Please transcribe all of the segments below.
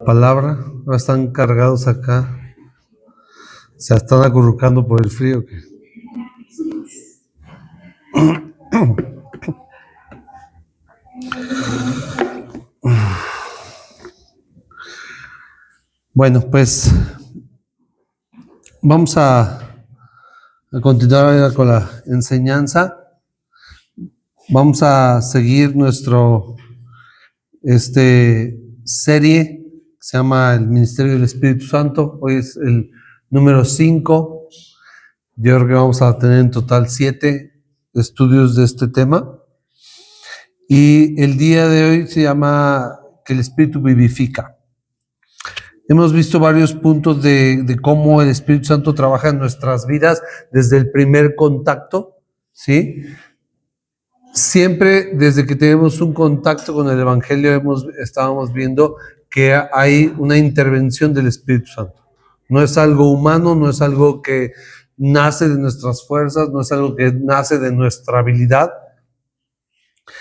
Palabra, ahora están cargados acá, se están acurrucando por el frío. Bueno, pues vamos a continuar con la enseñanza. Vamos a seguir nuestro serie que se llama El Ministerio del Espíritu Santo. Hoy es el número 5. Yo creo que vamos a tener en total 7 estudios de este tema. Y el día de hoy se llama que el Espíritu vivifica. Hemos visto varios puntos de cómo el Espíritu Santo trabaja en nuestras vidas desde el primer contacto, ¿sí? Siempre desde que tenemos un contacto con el Evangelio estábamos viendo que hay una intervención del Espíritu Santo. No es algo humano, no es algo que nace de nuestras fuerzas, no es algo que nace de nuestra habilidad,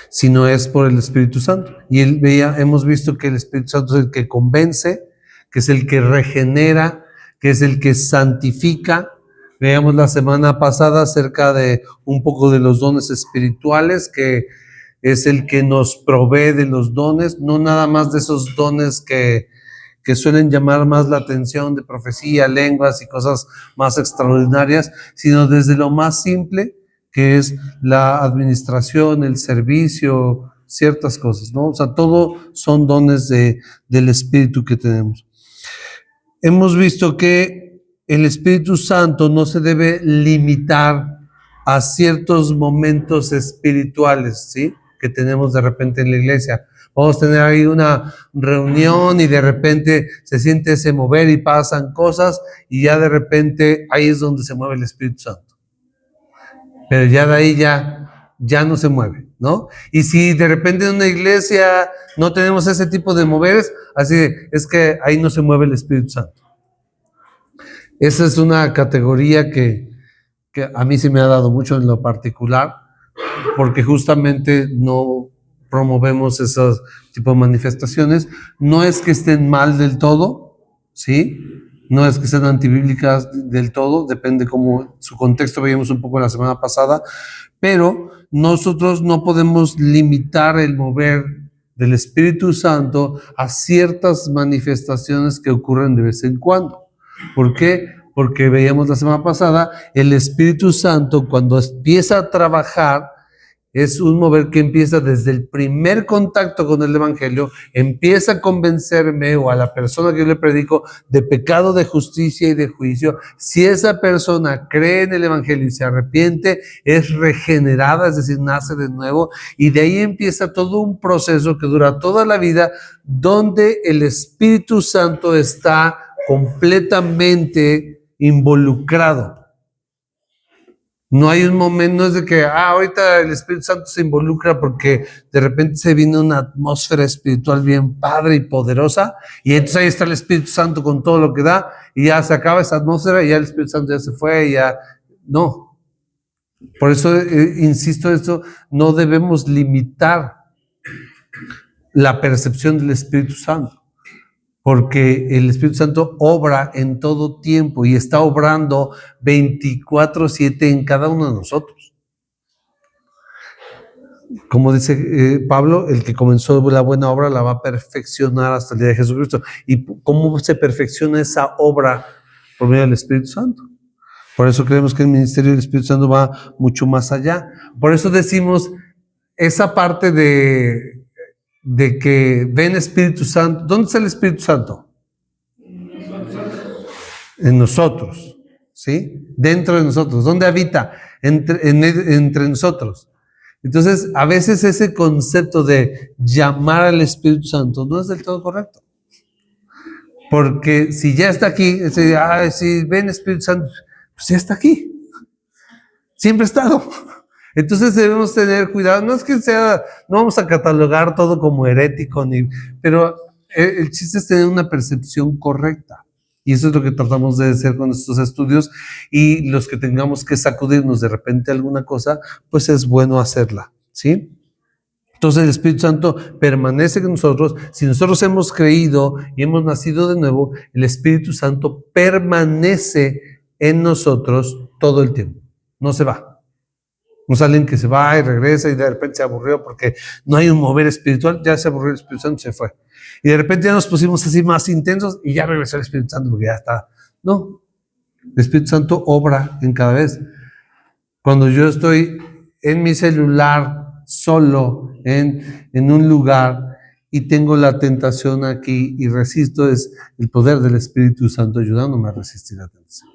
sino es por el Espíritu Santo. Y hemos visto que el Espíritu Santo es el que convence, que es el que regenera, que es el que santifica. Veíamos la semana pasada acerca de un poco de los dones espirituales, que es el que nos provee de los dones, no nada más de esos dones que suelen llamar más la atención de profecía, lenguas y cosas más extraordinarias, sino desde lo más simple, que es la administración, el servicio, ciertas cosas, ¿no? O sea, todo son dones del Espíritu que tenemos. Hemos visto que el Espíritu Santo no se debe limitar a ciertos momentos espirituales, ¿sí? Que tenemos de repente en la iglesia. Vamos a tener ahí una reunión y de repente se siente ese mover y pasan cosas y ya de repente ahí es donde se mueve el Espíritu Santo. Pero ya de ahí ya no se mueve, ¿no? Y si de repente en una iglesia no tenemos ese tipo de moveres, así es que ahí no se mueve el Espíritu Santo. Esa es una categoría que a mí se me ha dado mucho en lo particular, porque justamente no promovemos esos tipos de manifestaciones. No es que estén mal del todo, ¿sí? No es que sean antibíblicas del todo, depende como su contexto, veíamos un poco la semana pasada, pero nosotros no podemos limitar el mover del Espíritu Santo a ciertas manifestaciones que ocurren de vez en cuando. ¿Por qué? Porque veíamos la semana pasada, el Espíritu Santo cuando empieza a trabajar, es un mover que empieza desde el primer contacto con el Evangelio, empieza a convencerme o a la persona que yo le predico de pecado, de justicia y de juicio. Si esa persona cree en el Evangelio y se arrepiente, es regenerada, es decir, nace de nuevo, y de ahí empieza todo un proceso que dura toda la vida, donde el Espíritu Santo está completamente involucrado. No hay un momento, no es de que, ahorita el Espíritu Santo se involucra porque de repente se viene una atmósfera espiritual bien padre y poderosa, y entonces ahí está el Espíritu Santo con todo lo que da, y ya se acaba esa atmósfera, y ya el Espíritu Santo ya se fue, y ya, no. Por eso, insisto, esto, no debemos limitar la percepción del Espíritu Santo, porque el Espíritu Santo obra en todo tiempo y está obrando 24/7 en cada uno de nosotros. Como dice Pablo, el que comenzó la buena obra la va a perfeccionar hasta el día de Jesucristo. ¿Y cómo se perfecciona esa obra? Por medio del Espíritu Santo. Por eso creemos que el ministerio del Espíritu Santo va mucho más allá. Por eso decimos esa parte de que ven Espíritu Santo. ¿Dónde está el Espíritu Santo? En nosotros, ¿sí? Dentro de nosotros. ¿Dónde habita? Entre nosotros. Entonces, a veces ese concepto de llamar al Espíritu Santo no es del todo correcto. Porque si ya está aquí, si ven Espíritu Santo, pues ya está aquí. Siempre ha estado. Entonces debemos tener cuidado. No es que no vamos a catalogar todo como herético, pero el chiste es tener una percepción correcta. Y eso es lo que tratamos de hacer con estos estudios, y los que tengamos que sacudirnos de repente alguna cosa, pues es bueno hacerla, ¿sí? Entonces el Espíritu Santo permanece con nosotros. Si nosotros hemos creído y hemos nacido de nuevo, el Espíritu Santo permanece en nosotros todo el tiempo. No se va. No es alguien que se va y regresa y de repente se aburrió porque no hay un mover espiritual. Ya se aburrió el Espíritu Santo, se fue. Y de repente ya nos pusimos así más intensos y ya regresó el Espíritu Santo porque ya está. No. El Espíritu Santo obra en cada vez. Cuando yo estoy en mi celular, solo, en un lugar, y tengo la tentación aquí y resisto, es el poder del Espíritu Santo ayudándome a resistir la tentación.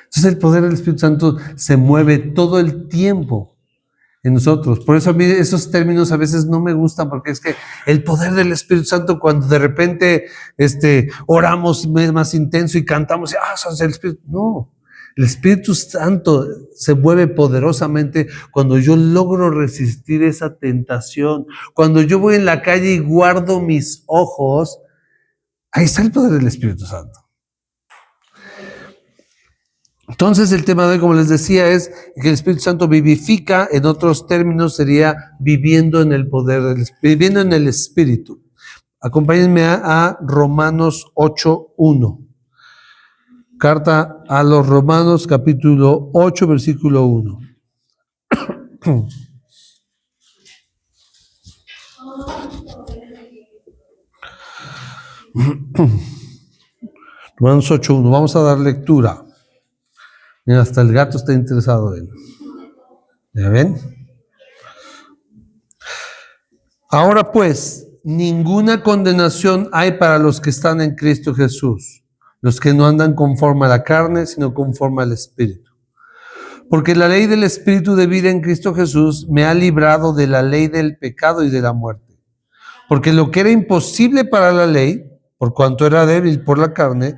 Entonces el poder del Espíritu Santo se mueve todo el tiempo en nosotros. Por eso a mí esos términos a veces no me gustan, porque es que el poder del Espíritu Santo, cuando de repente oramos más intenso y cantamos, es el Espíritu. No. El Espíritu Santo se mueve poderosamente cuando yo logro resistir esa tentación. Cuando yo voy en la calle y guardo mis ojos, ahí está el poder del Espíritu Santo. Entonces el tema de hoy, como les decía, es que el Espíritu Santo vivifica. En otros términos sería viviendo en el poder, viviendo en el Espíritu. Acompáñenme a Romanos 8:1. Carta a los Romanos, capítulo 8, versículo 1. Romanos 8:1. Vamos a dar lectura. Mira, hasta el gato está interesado en. ¿Ya ven? Ahora pues, ninguna condenación hay para los que están en Cristo Jesús, los que no andan conforme a la carne, sino conforme al Espíritu. Porque la ley del Espíritu de vida en Cristo Jesús me ha librado de la ley del pecado y de la muerte. Porque lo que era imposible para la ley, por cuanto era débil por la carne,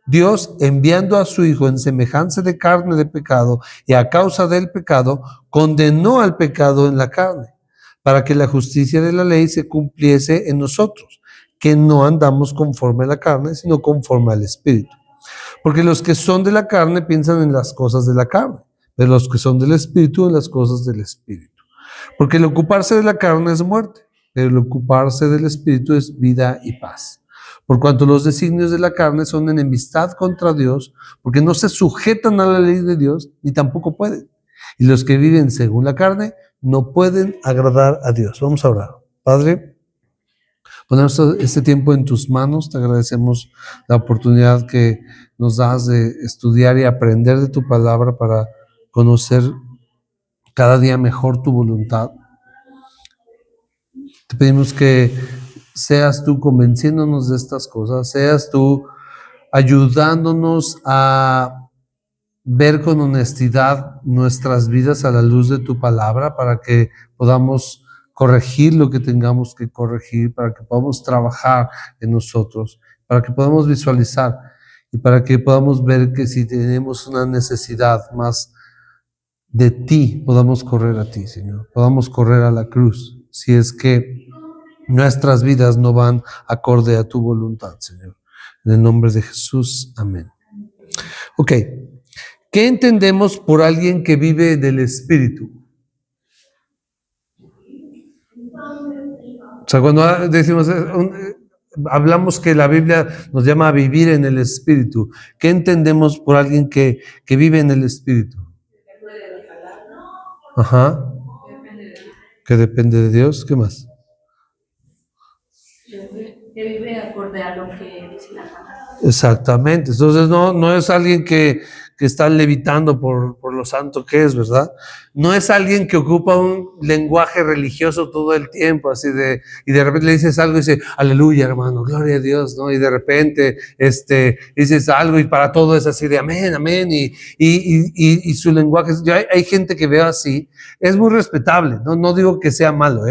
Dios, enviando a su Hijo en semejanza de carne de pecado y a causa del pecado, condenó al pecado en la carne, para que la justicia de la ley se cumpliese en nosotros, que no andamos conforme a la carne, sino conforme al Espíritu. Porque los que son de la carne piensan en las cosas de la carne, pero los que son del Espíritu en las cosas del Espíritu. Porque el ocuparse de la carne es muerte, pero el ocuparse del Espíritu es vida y paz. Por cuanto los designios de la carne son enemistad contra Dios, porque no se sujetan a la ley de Dios, ni tampoco pueden. Y los que viven según la carne no pueden agradar a Dios. Vamos a orar. Padre, ponemos este tiempo en tus manos. Te agradecemos la oportunidad que nos das de estudiar y aprender de tu palabra para conocer cada día mejor tu voluntad. Te pedimos que seas tú convenciéndonos de estas cosas, seas tú ayudándonos a ver con honestidad nuestras vidas a la luz de tu palabra para que podamos corregir lo que tengamos que corregir, para que podamos trabajar en nosotros, para que podamos visualizar y para que podamos ver que si tenemos una necesidad más de ti, podamos correr a ti, Señor, podamos correr a la cruz, si es que nuestras vidas no van acorde a tu voluntad, Señor. En el nombre de Jesús, amén. Ok, ¿qué entendemos por alguien que vive del Espíritu? O sea, cuando decimos, hablamos que la Biblia nos llama a vivir en el Espíritu, ¿qué entendemos por alguien que vive en el Espíritu? Ajá. Que depende de Dios. ¿Qué más? Que vive acorde a lo que dice la palabra. Exactamente. Entonces no es alguien que está levitando por lo santo que es, ¿verdad? No es alguien que ocupa un lenguaje religioso todo el tiempo, así y de repente le dices algo y dice, aleluya, hermano, gloria a Dios, ¿no? Y de repente dices algo y para todo es así de amén, amén, y su lenguaje, hay gente que veo así, es muy respetable, no digo que sea malo,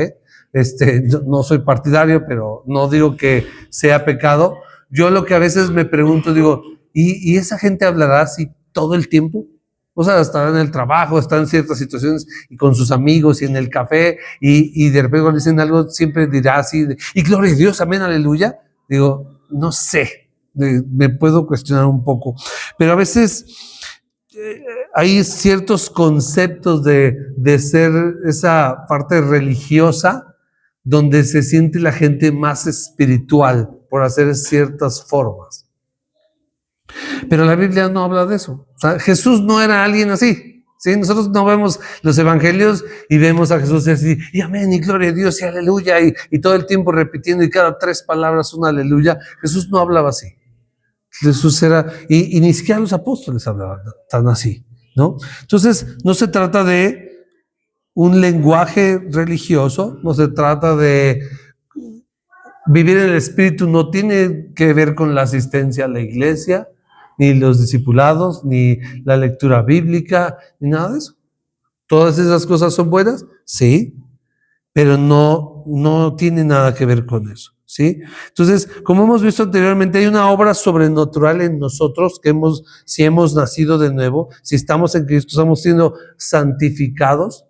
no soy partidario, pero no digo que sea pecado. Yo lo que a veces me pregunto, digo, ¿y esa gente hablará así todo el tiempo? O sea, está en el trabajo, está en ciertas situaciones y con sus amigos y en el café y de repente cuando dicen algo siempre dirá así, y gloria a Dios, amén, aleluya. Digo, no sé, me puedo cuestionar un poco, pero a veces hay ciertos conceptos de ser esa parte religiosa donde se siente la gente más espiritual por hacer ciertas formas. Pero la Biblia no habla de eso. O sea, Jesús no era alguien así. ¿Sí? Nosotros no vemos los evangelios y vemos a Jesús así, y amén, y gloria a Dios, y aleluya, y todo el tiempo repitiendo, y cada 3 palabras un aleluya. Jesús no hablaba así. Jesús era, y ni siquiera los apóstoles hablaban tan así, ¿no? Entonces, no se trata de un lenguaje religioso, no se trata de vivir en el Espíritu, no tiene que ver con la asistencia a la iglesia, ni los discipulados, ni la lectura bíblica, ni nada de eso. ¿Todas esas cosas son buenas? Sí, pero no tiene nada que ver con eso, ¿sí? Entonces, como hemos visto anteriormente, hay una obra sobrenatural en nosotros que si hemos nacido de nuevo, si estamos en Cristo, estamos siendo santificados.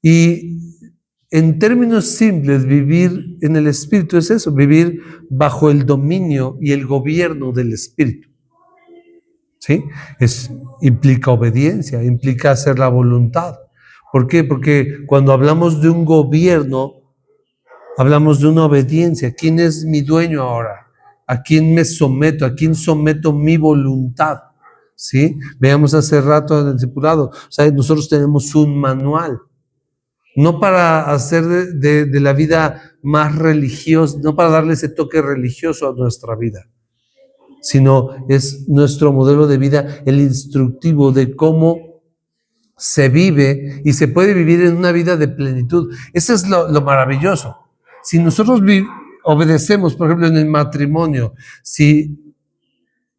Y en términos simples, vivir en el Espíritu es eso, vivir bajo el dominio y el gobierno del Espíritu. ¿Sí? Implica obediencia, implica hacer la voluntad. ¿Por qué? Porque cuando hablamos de un gobierno, hablamos de una obediencia. ¿Quién es mi dueño ahora? ¿A quién me someto? ¿A quién someto mi voluntad? ¿Sí? Veamos hace rato en el discipulado. O sea, nosotros tenemos un manual. No para hacer de la vida más religiosa, no para darle ese toque religioso a nuestra vida, sino es nuestro modelo de vida, el instructivo de cómo se vive y se puede vivir en una vida de plenitud. Eso es lo maravilloso. Si nosotros obedecemos, por ejemplo, en el matrimonio, si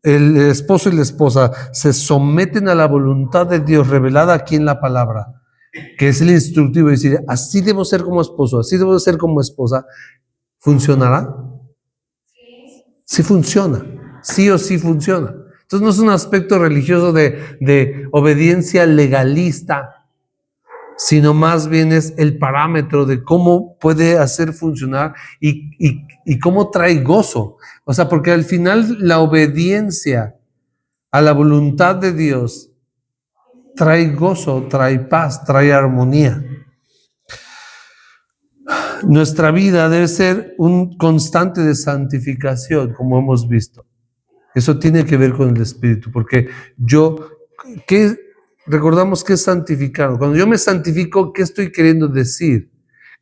el esposo y la esposa se someten a la voluntad de Dios revelada aquí en la palabra, que es el instructivo, es decir, así debo ser como esposo, así debo ser como esposa, ¿funcionará? Sí funciona, sí o sí funciona. Entonces no es un aspecto religioso de obediencia legalista, sino más bien es el parámetro de cómo puede hacer funcionar y cómo trae gozo. O sea, porque al final la obediencia a la voluntad de Dios trae gozo, trae paz, trae armonía. Nuestra vida debe ser un constante de santificación, como hemos visto. Eso tiene que ver con el Espíritu, porque recordamos que es santificar. Cuando yo me santifico, ¿qué estoy queriendo decir?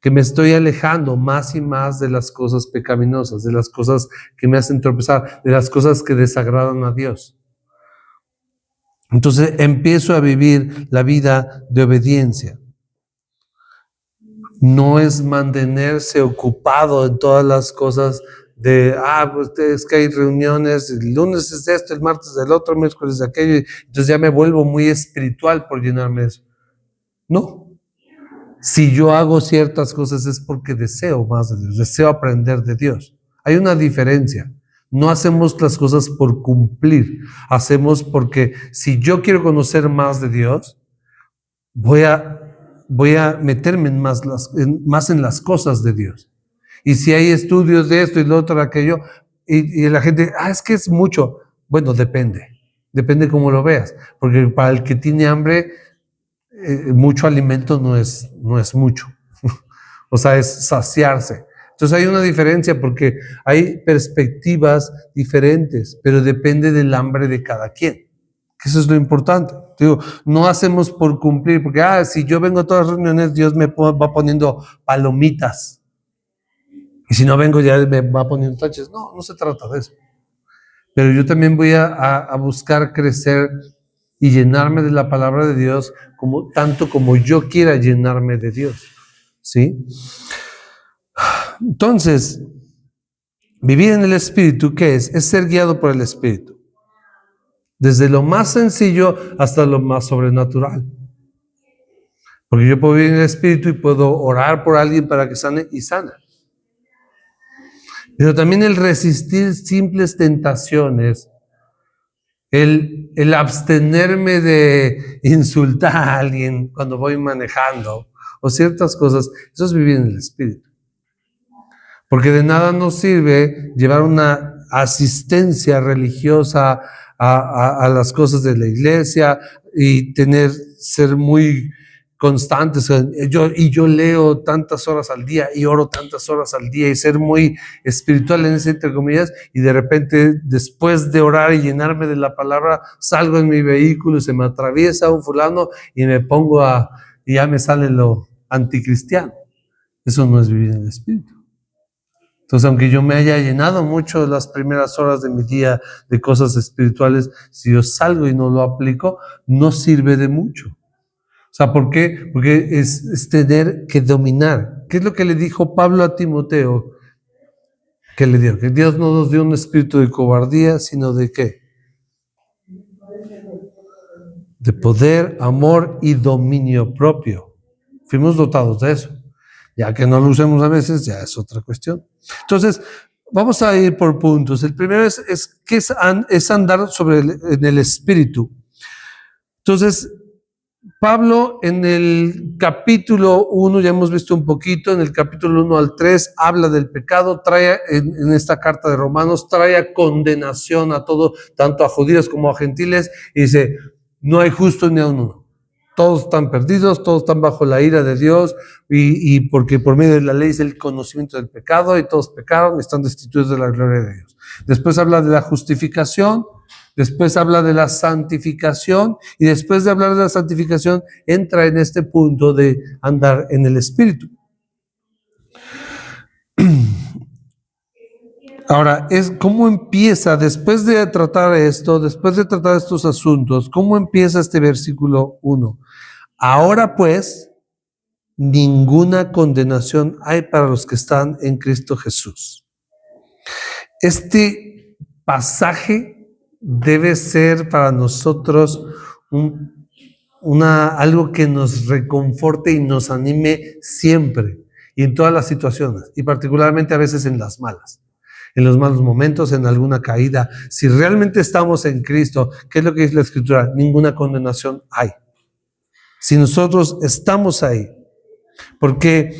Que me estoy alejando más y más de las cosas pecaminosas, de las cosas que me hacen tropezar, de las cosas que desagradan a Dios. Entonces empiezo a vivir la vida de obediencia. No es mantenerse ocupado en todas las cosas de, pues es que hay reuniones, el lunes es esto, el martes el otro, el miércoles es aquello, entonces ya me vuelvo muy espiritual por llenarme de eso. No. Si yo hago ciertas cosas es porque deseo más de Dios, deseo aprender de Dios. Hay una diferencia. No hacemos las cosas por cumplir, hacemos porque si yo quiero conocer más de Dios, voy a meterme más en las cosas de Dios. Y si hay estudios de esto y lo otro, aquello, y la gente, es que es mucho. Bueno, depende cómo lo veas, porque para el que tiene hambre, mucho alimento no es mucho. O sea, es saciarse. Entonces hay una diferencia porque hay perspectivas diferentes, pero depende del hambre de cada quien. Eso es lo importante. Digo, no hacemos por cumplir, porque si yo vengo a todas las reuniones, Dios me va poniendo palomitas. Y si no vengo, ya me va poniendo taches. No se trata de eso. Pero yo también voy a buscar crecer y llenarme de la palabra de Dios tanto como yo quiera llenarme de Dios. ¿Sí? Entonces, vivir en el Espíritu, ¿qué es? Es ser guiado por el Espíritu. Desde lo más sencillo hasta lo más sobrenatural. Porque yo puedo vivir en el Espíritu y puedo orar por alguien para que sane y sana. Pero también el resistir simples tentaciones, el abstenerme de insultar a alguien cuando voy manejando o ciertas cosas, eso es vivir en el Espíritu. Porque de nada nos sirve llevar una asistencia religiosa a las cosas de la iglesia y ser muy constantes. Yo leo tantas horas al día y oro tantas horas al día y ser muy espiritual en ese, entre comillas, y de repente después de orar y llenarme de la palabra, salgo en mi vehículo y se me atraviesa un fulano y me pongo y ya me sale lo anticristiano. Eso no es vivir en el Espíritu. Entonces, aunque yo me haya llenado mucho las primeras horas de mi día de cosas espirituales, si yo salgo y no lo aplico, no sirve de mucho. O sea, ¿por qué? Porque es tener que dominar. ¿Qué es lo que le dijo Pablo a Timoteo? ¿Qué le dio? Que Dios no nos dio un espíritu de cobardía, sino de ¿qué? De poder, amor y dominio propio. Fuimos dotados de eso. Ya que no lo usemos a veces, ya es otra cuestión. Entonces, vamos a ir por puntos. El primero ¿qué es andar en el espíritu? Entonces, Pablo en el capítulo 1, ya hemos visto un poquito, en el capítulo 1 al 3, habla del pecado, trae en esta carta de Romanos, trae a condenación a todo, tanto a judíos como a gentiles, y dice, no hay justo ni a uno. Todos están perdidos, todos están bajo la ira de Dios, y porque por medio de la ley es el conocimiento del pecado, y todos pecaron y están destituidos de la gloria de Dios. Después habla de la justificación, después habla de la santificación, y después de hablar de la santificación, entra en este punto de andar en el Espíritu. Ahora, ¿cómo empieza, después de tratar esto, después de tratar estos asuntos, cómo empieza este versículo 1? Ahora pues, ninguna condenación hay para los que están en Cristo Jesús. Este pasaje debe ser para nosotros algo que nos reconforte y nos anime siempre y en todas las situaciones, y particularmente a veces en las malas. En los malos momentos, en alguna caída. Si realmente estamos en Cristo, ¿qué es lo que dice la Escritura? Ninguna condenación hay. Si nosotros estamos ahí, porque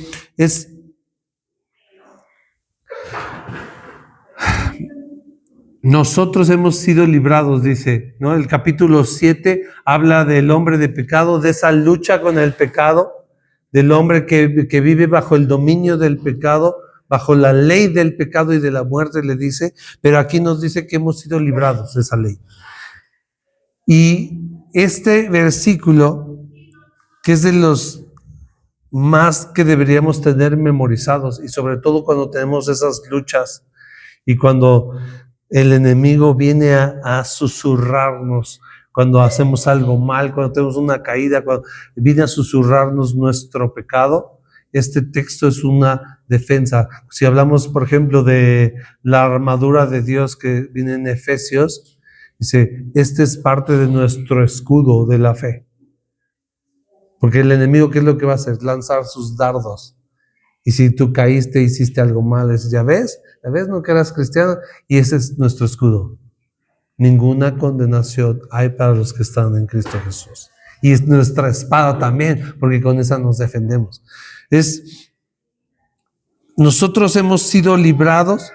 nosotros hemos sido librados, dice, ¿no? El capítulo 7 habla del hombre de pecado, de esa lucha con el pecado, del hombre que vive bajo el dominio del pecado, bajo la ley del pecado y de la muerte, le dice, pero aquí nos dice que hemos sido librados de esa ley. Y este versículo, que es de los más que deberíamos tener memorizados, y sobre todo cuando tenemos esas luchas y cuando el enemigo viene a susurrarnos, cuando hacemos algo mal, cuando tenemos una caída, cuando viene a susurrarnos nuestro pecado. Este texto es una defensa. Si hablamos, por ejemplo, de la armadura de Dios que viene en Efesios, dice, este es parte de nuestro escudo de la fe. Porque el enemigo, ¿qué es lo que va a hacer? Lanzar sus dardos. Y si tú caíste, hiciste algo mal, ya ves, no que eras cristiano, y ese es nuestro escudo. Ninguna condenación hay para los que están en Cristo Jesús. Y es nuestra espada también, porque con esa nos defendemos. Nosotros hemos sido librados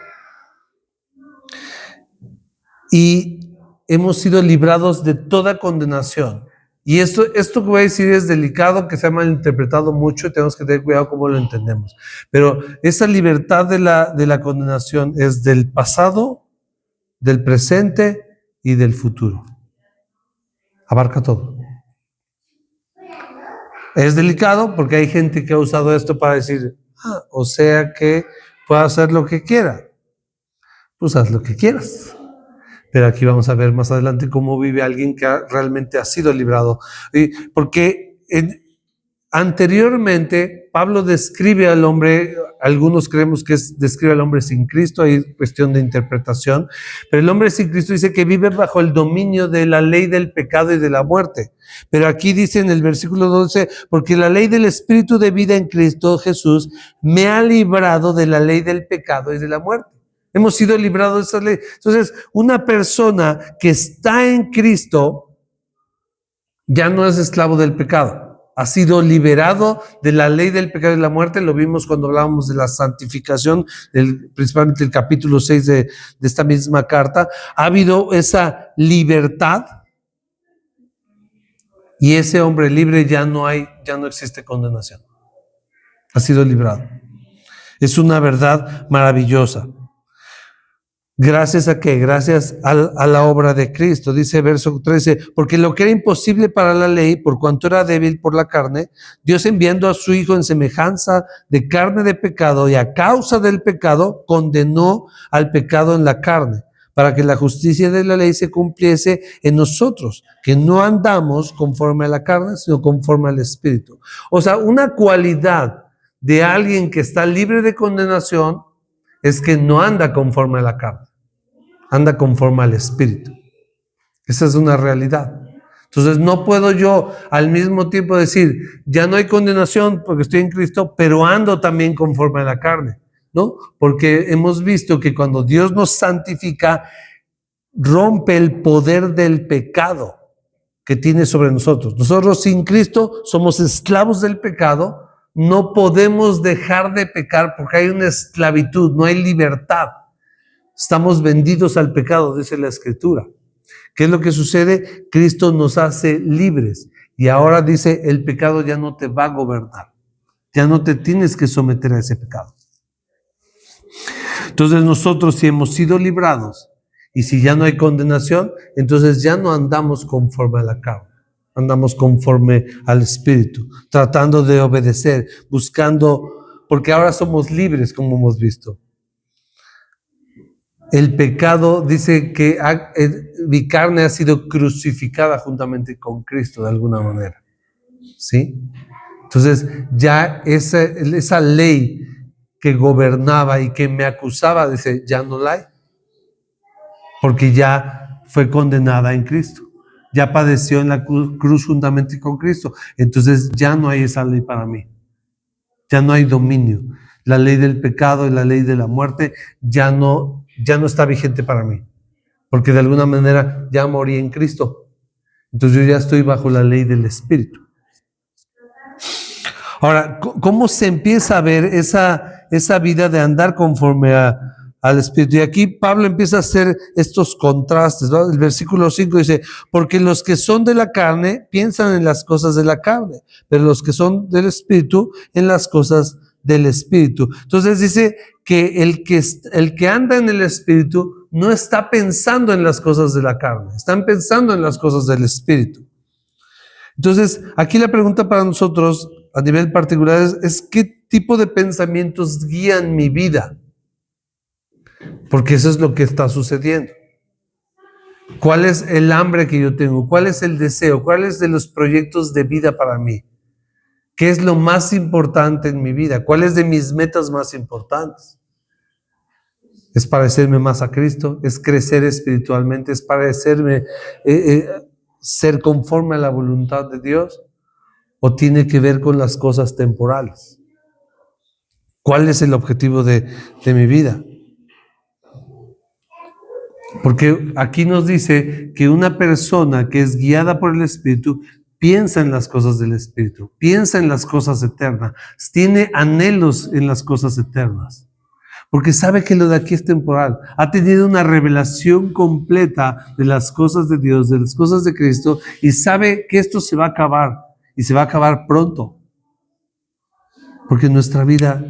y hemos sido librados de toda condenación. Y esto que voy a decir es delicado, que se ha malinterpretado mucho y tenemos que tener cuidado cómo lo entendemos. Pero esa libertad de la condenación es del pasado, del presente y del futuro. Abarca todo. Es delicado porque hay gente que ha usado esto para decir, o sea que puedo hacer lo que quiera. Pues haz lo que quieras. Pero aquí vamos a ver más adelante cómo vive alguien que realmente ha sido librado. Porque anteriormente Pablo describe al hombre, algunos creemos que describe al hombre sin Cristo, hay cuestión de interpretación, pero el hombre sin Cristo dice que vive bajo el dominio de la ley del pecado y de la muerte. Pero aquí dice en el versículo 12, porque la ley del Espíritu de vida en Cristo Jesús me ha librado de la ley del pecado y de la muerte. Hemos sido librados de esa ley. Entonces, una persona que está en Cristo ya no es esclavo del pecado. Ha sido liberado de la ley del pecado y de la muerte. Lo vimos cuando hablábamos de la santificación, principalmente el capítulo 6 de esta misma carta. Ha habido esa libertad. Y ese hombre libre ya no existe condenación. Ha sido librado. Es una verdad maravillosa. ¿Gracias a qué? Gracias a la obra de Cristo. Dice verso 13, porque lo que era imposible para la ley, por cuanto era débil por la carne, Dios enviando a su Hijo en semejanza de carne de pecado y a causa del pecado, condenó al pecado en la carne, para que la justicia de la ley se cumpliese en nosotros, que no andamos conforme a la carne, sino conforme al Espíritu. O sea, una cualidad de alguien que está libre de condenación es que no anda conforme a la carne, anda conforme al Espíritu. Esa es una realidad. Entonces no puedo yo al mismo tiempo decir, ya no hay condenación porque estoy en Cristo, pero ando también conforme a la carne, ¿no? Porque hemos visto que cuando Dios nos santifica, rompe el poder del pecado que tiene sobre nosotros. Nosotros sin Cristo somos esclavos del pecado. No podemos dejar de pecar porque hay una esclavitud, no hay libertad. Estamos vendidos al pecado, dice la Escritura. ¿Qué es lo que sucede? Cristo nos hace libres. Y ahora dice, el pecado ya no te va a gobernar. Ya no te tienes que someter a ese pecado. Entonces nosotros, si hemos sido librados y si ya no hay condenación, entonces ya no andamos conforme a la carne. Andamos conforme al Espíritu, tratando de obedecer, buscando, porque ahora somos libres, como hemos visto. El pecado dice que mi carne ha sido crucificada juntamente con Cristo de alguna manera. ¿Sí? Entonces, ya esa ley que gobernaba y que me acusaba, dice, ya no la hay. Porque ya fue condenada en Cristo. Ya padeció en la cruz juntamente con Cristo. Entonces ya no hay esa ley para mí. Ya no hay dominio. La ley del pecado y la ley de la muerte ya no está vigente para mí. Porque de alguna manera ya morí en Cristo. Entonces yo ya estoy bajo la ley del Espíritu. Ahora, ¿cómo se empieza a ver esa vida de andar conforme al Espíritu? Y aquí Pablo empieza a hacer estos contrastes, ¿no? El versículo 5 dice, porque los que son de la carne piensan en las cosas de la carne, pero los que son del Espíritu en las cosas del Espíritu. Entonces dice que el que anda en el Espíritu no está pensando en las cosas de la carne, están pensando en las cosas del Espíritu. Entonces, aquí la pregunta para nosotros a nivel particular es ¿qué tipo de pensamientos guían mi vida? Porque eso es lo que está sucediendo. ¿Cuál es el hambre que yo tengo? ¿Cuál es el deseo? ¿Cuáles de los proyectos de vida para mí? ¿Qué es lo más importante en mi vida? ¿Cuáles de mis metas más importantes? ¿Es parecerme más a Cristo? ¿Es crecer espiritualmente? ¿Es parecerme, ser conforme a la voluntad de Dios? ¿O tiene que ver con las cosas temporales? ¿Cuál es el objetivo de mi vida? Porque aquí nos dice que una persona que es guiada por el Espíritu piensa en las cosas del Espíritu, piensa en las cosas eternas, tiene anhelos en las cosas eternas, porque sabe que lo de aquí es temporal, ha tenido una revelación completa de las cosas de Dios, de las cosas de Cristo, y sabe que esto se va a acabar, y se va a acabar pronto, porque nuestra vida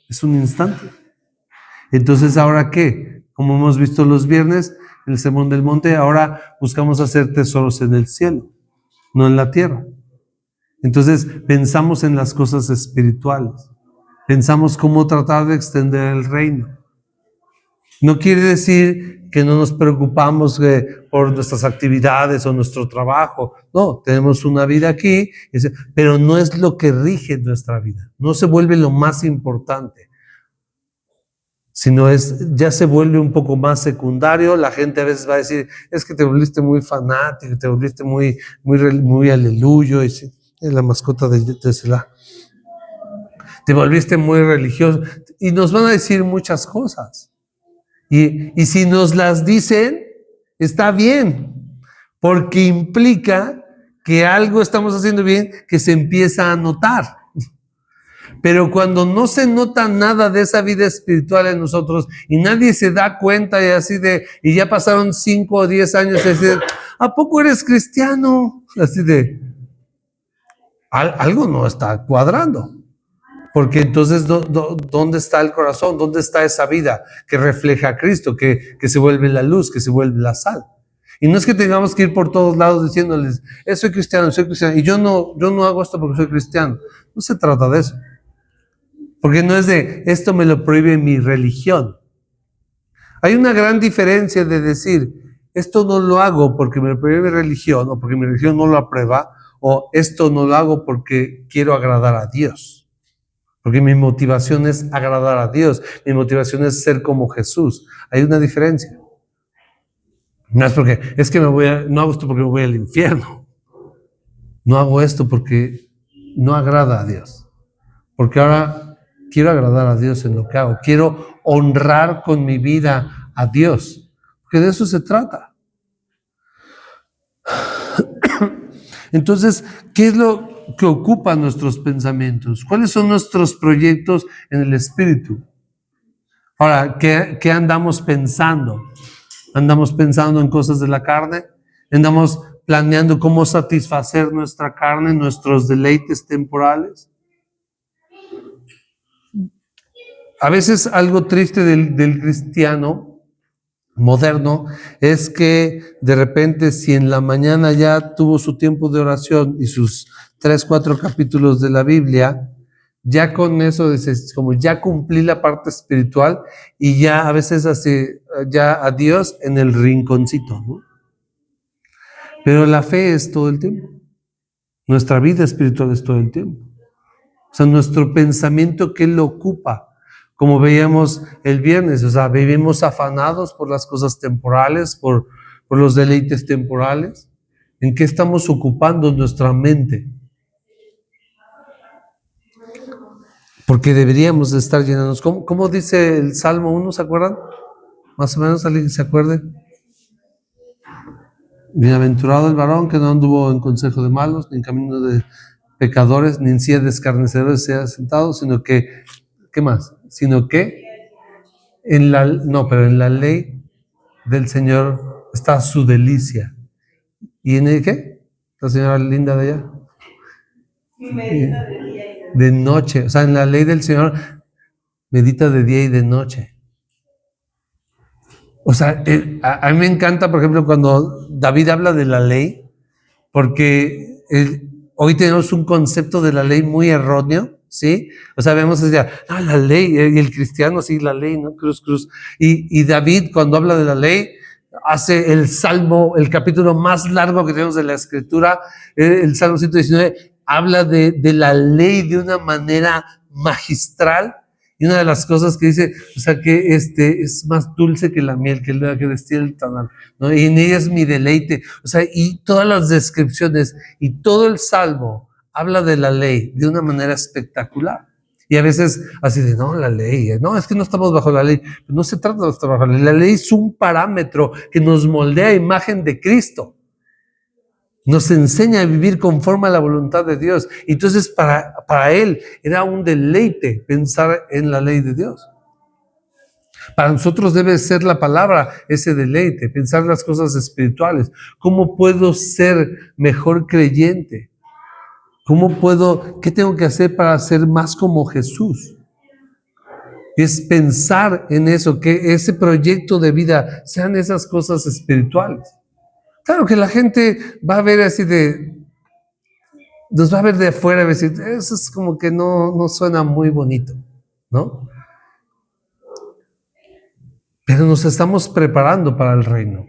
es un instante. Entonces, ¿ahora qué? Como hemos visto los viernes, en el Sermón del Monte, ahora buscamos hacer tesoros en el cielo, no en la tierra. Entonces, pensamos en las cosas espirituales. Pensamos cómo tratar de extender el reino. No quiere decir que no nos preocupamos por nuestras actividades o nuestro trabajo. No, tenemos una vida aquí, pero no es lo que rige nuestra vida. No se vuelve lo más importante, sino ya se vuelve un poco más secundario. La gente a veces va a decir, es que te volviste muy fanático, te volviste muy aleluyo, y es la mascota de Selah. Te volviste muy religioso, y nos van a decir muchas cosas. Y si nos las dicen, está bien, porque implica que algo estamos haciendo bien que se empieza a notar. Pero cuando no se nota nada de esa vida espiritual en nosotros y nadie se da cuenta y ya pasaron 5 o 10 años, y así de, ¿a poco eres cristiano? Así de, algo no está cuadrando. Porque entonces, ¿dónde está el corazón? ¿Dónde está esa vida que refleja a Cristo, que se vuelve la luz, que se vuelve la sal? Y no es que tengamos que ir por todos lados diciéndoles, soy cristiano, y yo no hago esto porque soy cristiano. No se trata de eso. Porque no es de, esto me lo prohíbe mi religión. Hay una gran diferencia de decir, esto no lo hago porque me lo prohíbe mi religión, o porque mi religión no lo aprueba, o esto no lo hago porque quiero agradar a Dios. Porque mi motivación es agradar a Dios, mi motivación es ser como Jesús. Hay una diferencia. No es porque, es que no hago esto porque me voy al infierno. No hago esto porque no agrada a Dios. Porque ahora quiero agradar a Dios en lo que hago. Quiero honrar con mi vida a Dios. Porque de eso se trata. Entonces, ¿qué es lo que ocupa nuestros pensamientos? ¿Cuáles son nuestros proyectos en el Espíritu? Ahora, ¿qué andamos pensando? ¿Andamos pensando en cosas de la carne? ¿Andamos planeando cómo satisfacer nuestra carne, nuestros deleites temporales? A veces algo triste del cristiano moderno es que de repente, si en la mañana ya tuvo su tiempo de oración y sus 3-4 capítulos de la Biblia, ya con eso dices, como ya cumplí la parte espiritual, y ya a veces hace ya a Dios en el rinconcito, ¿no? Pero la fe es todo el tiempo. Nuestra vida espiritual es todo el tiempo. O sea, nuestro pensamiento, ¿qué lo ocupa? Como veíamos el viernes, o sea, vivimos afanados por las cosas temporales, por los deleites temporales. ¿En qué estamos ocupando nuestra mente? Porque deberíamos de estar llenándonos. ¿Cómo dice el Salmo 1? ¿Se acuerdan? Más o menos, ¿alguien se acuerde? Bienaventurado el varón que no anduvo en consejo de malos, ni en camino de pecadores, ni en silla de escarnecedores sea sentado, sino que, ¿qué más? Sino que pero en la ley del Señor está su delicia. ¿Y en el qué? La señora linda de allá. Medita de día y de noche. O sea, en la ley del Señor medita de día y de noche. O sea, a mí me encanta, por ejemplo, cuando David habla de la ley, porque hoy tenemos un concepto de la ley muy erróneo, ¿sí? O sea, vemos la ley, y el cristiano, sí, la ley, ¿no? Cruz. Y David, cuando habla de la ley, hace el Salmo, el capítulo más largo que tenemos de la Escritura, el Salmo 119, habla de la ley de una manera magistral. Y una de las cosas que dice, o sea, que es más dulce que la miel, que destila el tonal, ¿no? Y en ella es mi deleite. O sea, y todas las descripciones y todo el Salmo habla de la ley de una manera espectacular. Y a veces así de, no, la ley, no, es que no estamos bajo la ley. No se trata de estar bajo la ley. La ley es un parámetro que nos moldea a imagen de Cristo. Nos enseña a vivir conforme a la voluntad de Dios. Entonces, para él era un deleite pensar en la ley de Dios. Para nosotros debe ser la palabra ese deleite, pensar las cosas espirituales. ¿Cómo puedo ser mejor creyente? ¿Qué tengo que hacer para ser más como Jesús? Es pensar en eso, que ese proyecto de vida sean esas cosas espirituales. Claro que la gente va a ver así nos va a ver de afuera y va a decir, eso es como que no suena muy bonito, ¿no? Pero nos estamos preparando para el reino.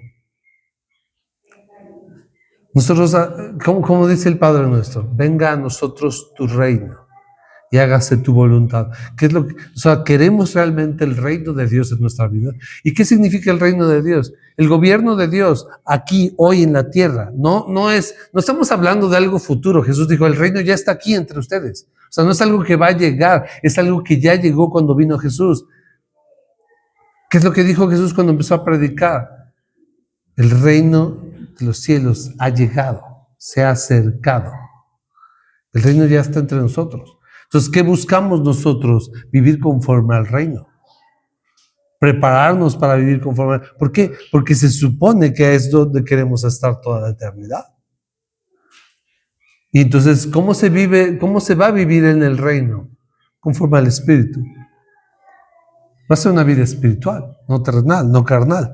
Nosotros, como dice el Padre nuestro, venga a nosotros tu reino y hágase tu voluntad. ¿Qué es o sea, queremos realmente el reino de Dios en nuestra vida? ¿Y qué significa el reino de Dios? El gobierno de Dios aquí, hoy en la tierra. No estamos hablando de algo futuro. Jesús dijo, el reino ya está aquí entre ustedes. O sea, no es algo que va a llegar, es algo que ya llegó cuando vino Jesús. ¿Qué es lo que dijo Jesús cuando empezó a predicar? El reino de los cielos ha llegado, se ha acercado. El reino ya está entre nosotros. Entonces, ¿qué buscamos nosotros? Vivir conforme al reino. Prepararnos para vivir conforme. ¿Por qué? Porque se supone que es donde queremos estar toda la eternidad. Y entonces, ¿cómo se vive, cómo se va a vivir en el reino? Conforme al Espíritu. Va a ser una vida espiritual, no terrenal, no carnal.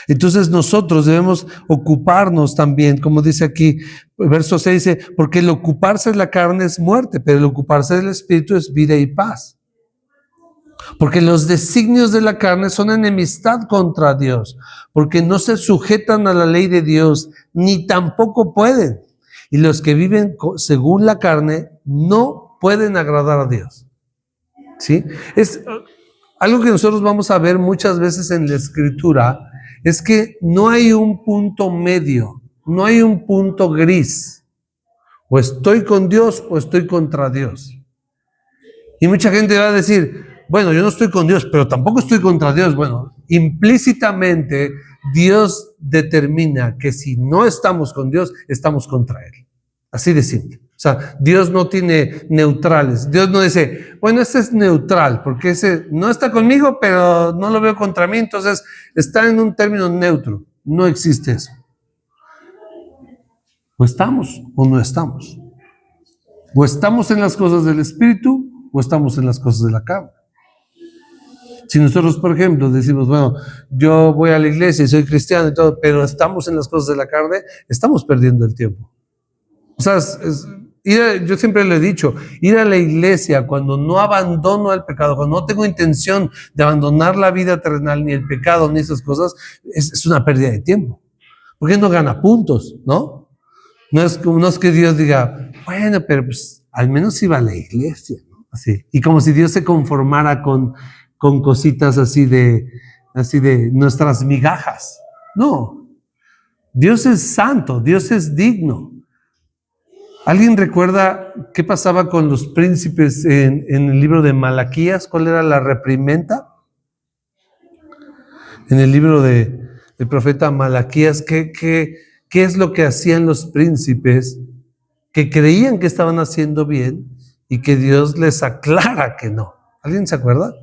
Entonces nosotros debemos ocuparnos también, como dice aquí, el verso 6 dice, porque el ocuparse de la carne es muerte, pero el ocuparse del Espíritu es vida y paz. Porque los designios de la carne son enemistad contra Dios, porque no se sujetan a la ley de Dios, ni tampoco pueden. Y los que viven según la carne no pueden agradar a Dios. ¿Sí? Es algo que nosotros vamos a ver muchas veces en la Escritura, es que no hay un punto medio, no hay un punto gris. O estoy con Dios o estoy contra Dios. Y mucha gente va a decir, bueno, yo no estoy con Dios, pero tampoco estoy contra Dios. Bueno, implícitamente Dios determina que si no estamos con Dios, estamos contra Él. Así de simple. O sea, Dios no tiene neutrales. Dios no dice, bueno, este es neutral, porque ese no está conmigo, pero no lo veo contra mí, entonces está en un término neutro. No existe eso. O estamos o no estamos. O estamos en las cosas del Espíritu o estamos en las cosas de la carne. Si nosotros, por ejemplo, decimos, bueno, yo voy a la iglesia y soy cristiano y todo, pero estamos en las cosas de la carne, estamos perdiendo el tiempo. O sea, yo siempre le he dicho, ir a la iglesia cuando no abandono el pecado, cuando no tengo intención de abandonar la vida terrenal, ni el pecado, ni esas cosas, es una pérdida de tiempo. Porque no gana puntos, ¿no? No es que Dios diga, bueno, pero pues al menos iba a la iglesia, ¿no? Así. Y como si Dios se conformara con cositas así de nuestras migajas. No. Dios es santo, Dios es digno. ¿Alguien recuerda qué pasaba con los príncipes en el libro de Malaquías? ¿Cuál era la reprimenda? En el libro del profeta Malaquías, ¿qué es lo que hacían los príncipes que creían que estaban haciendo bien y que Dios les aclara que no? ¿Alguien se acuerda?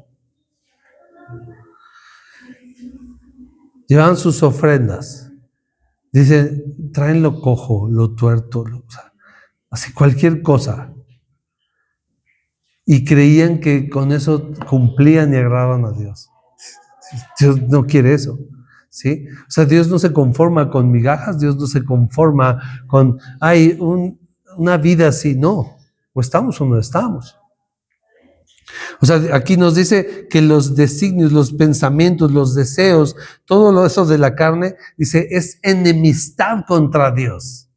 Llevaban sus ofrendas. Dicen, traen lo cojo, lo tuerto, o sea, así cualquier cosa. Y creían que con eso cumplían y agradaban a Dios. Dios no quiere eso, ¿sí? O sea, Dios no se conforma con migajas, Dios no se conforma con, una vida así, no. O estamos o no estamos. O sea, aquí nos dice que los designios, los pensamientos, los deseos, todo eso de la carne, dice, es enemistad contra Dios.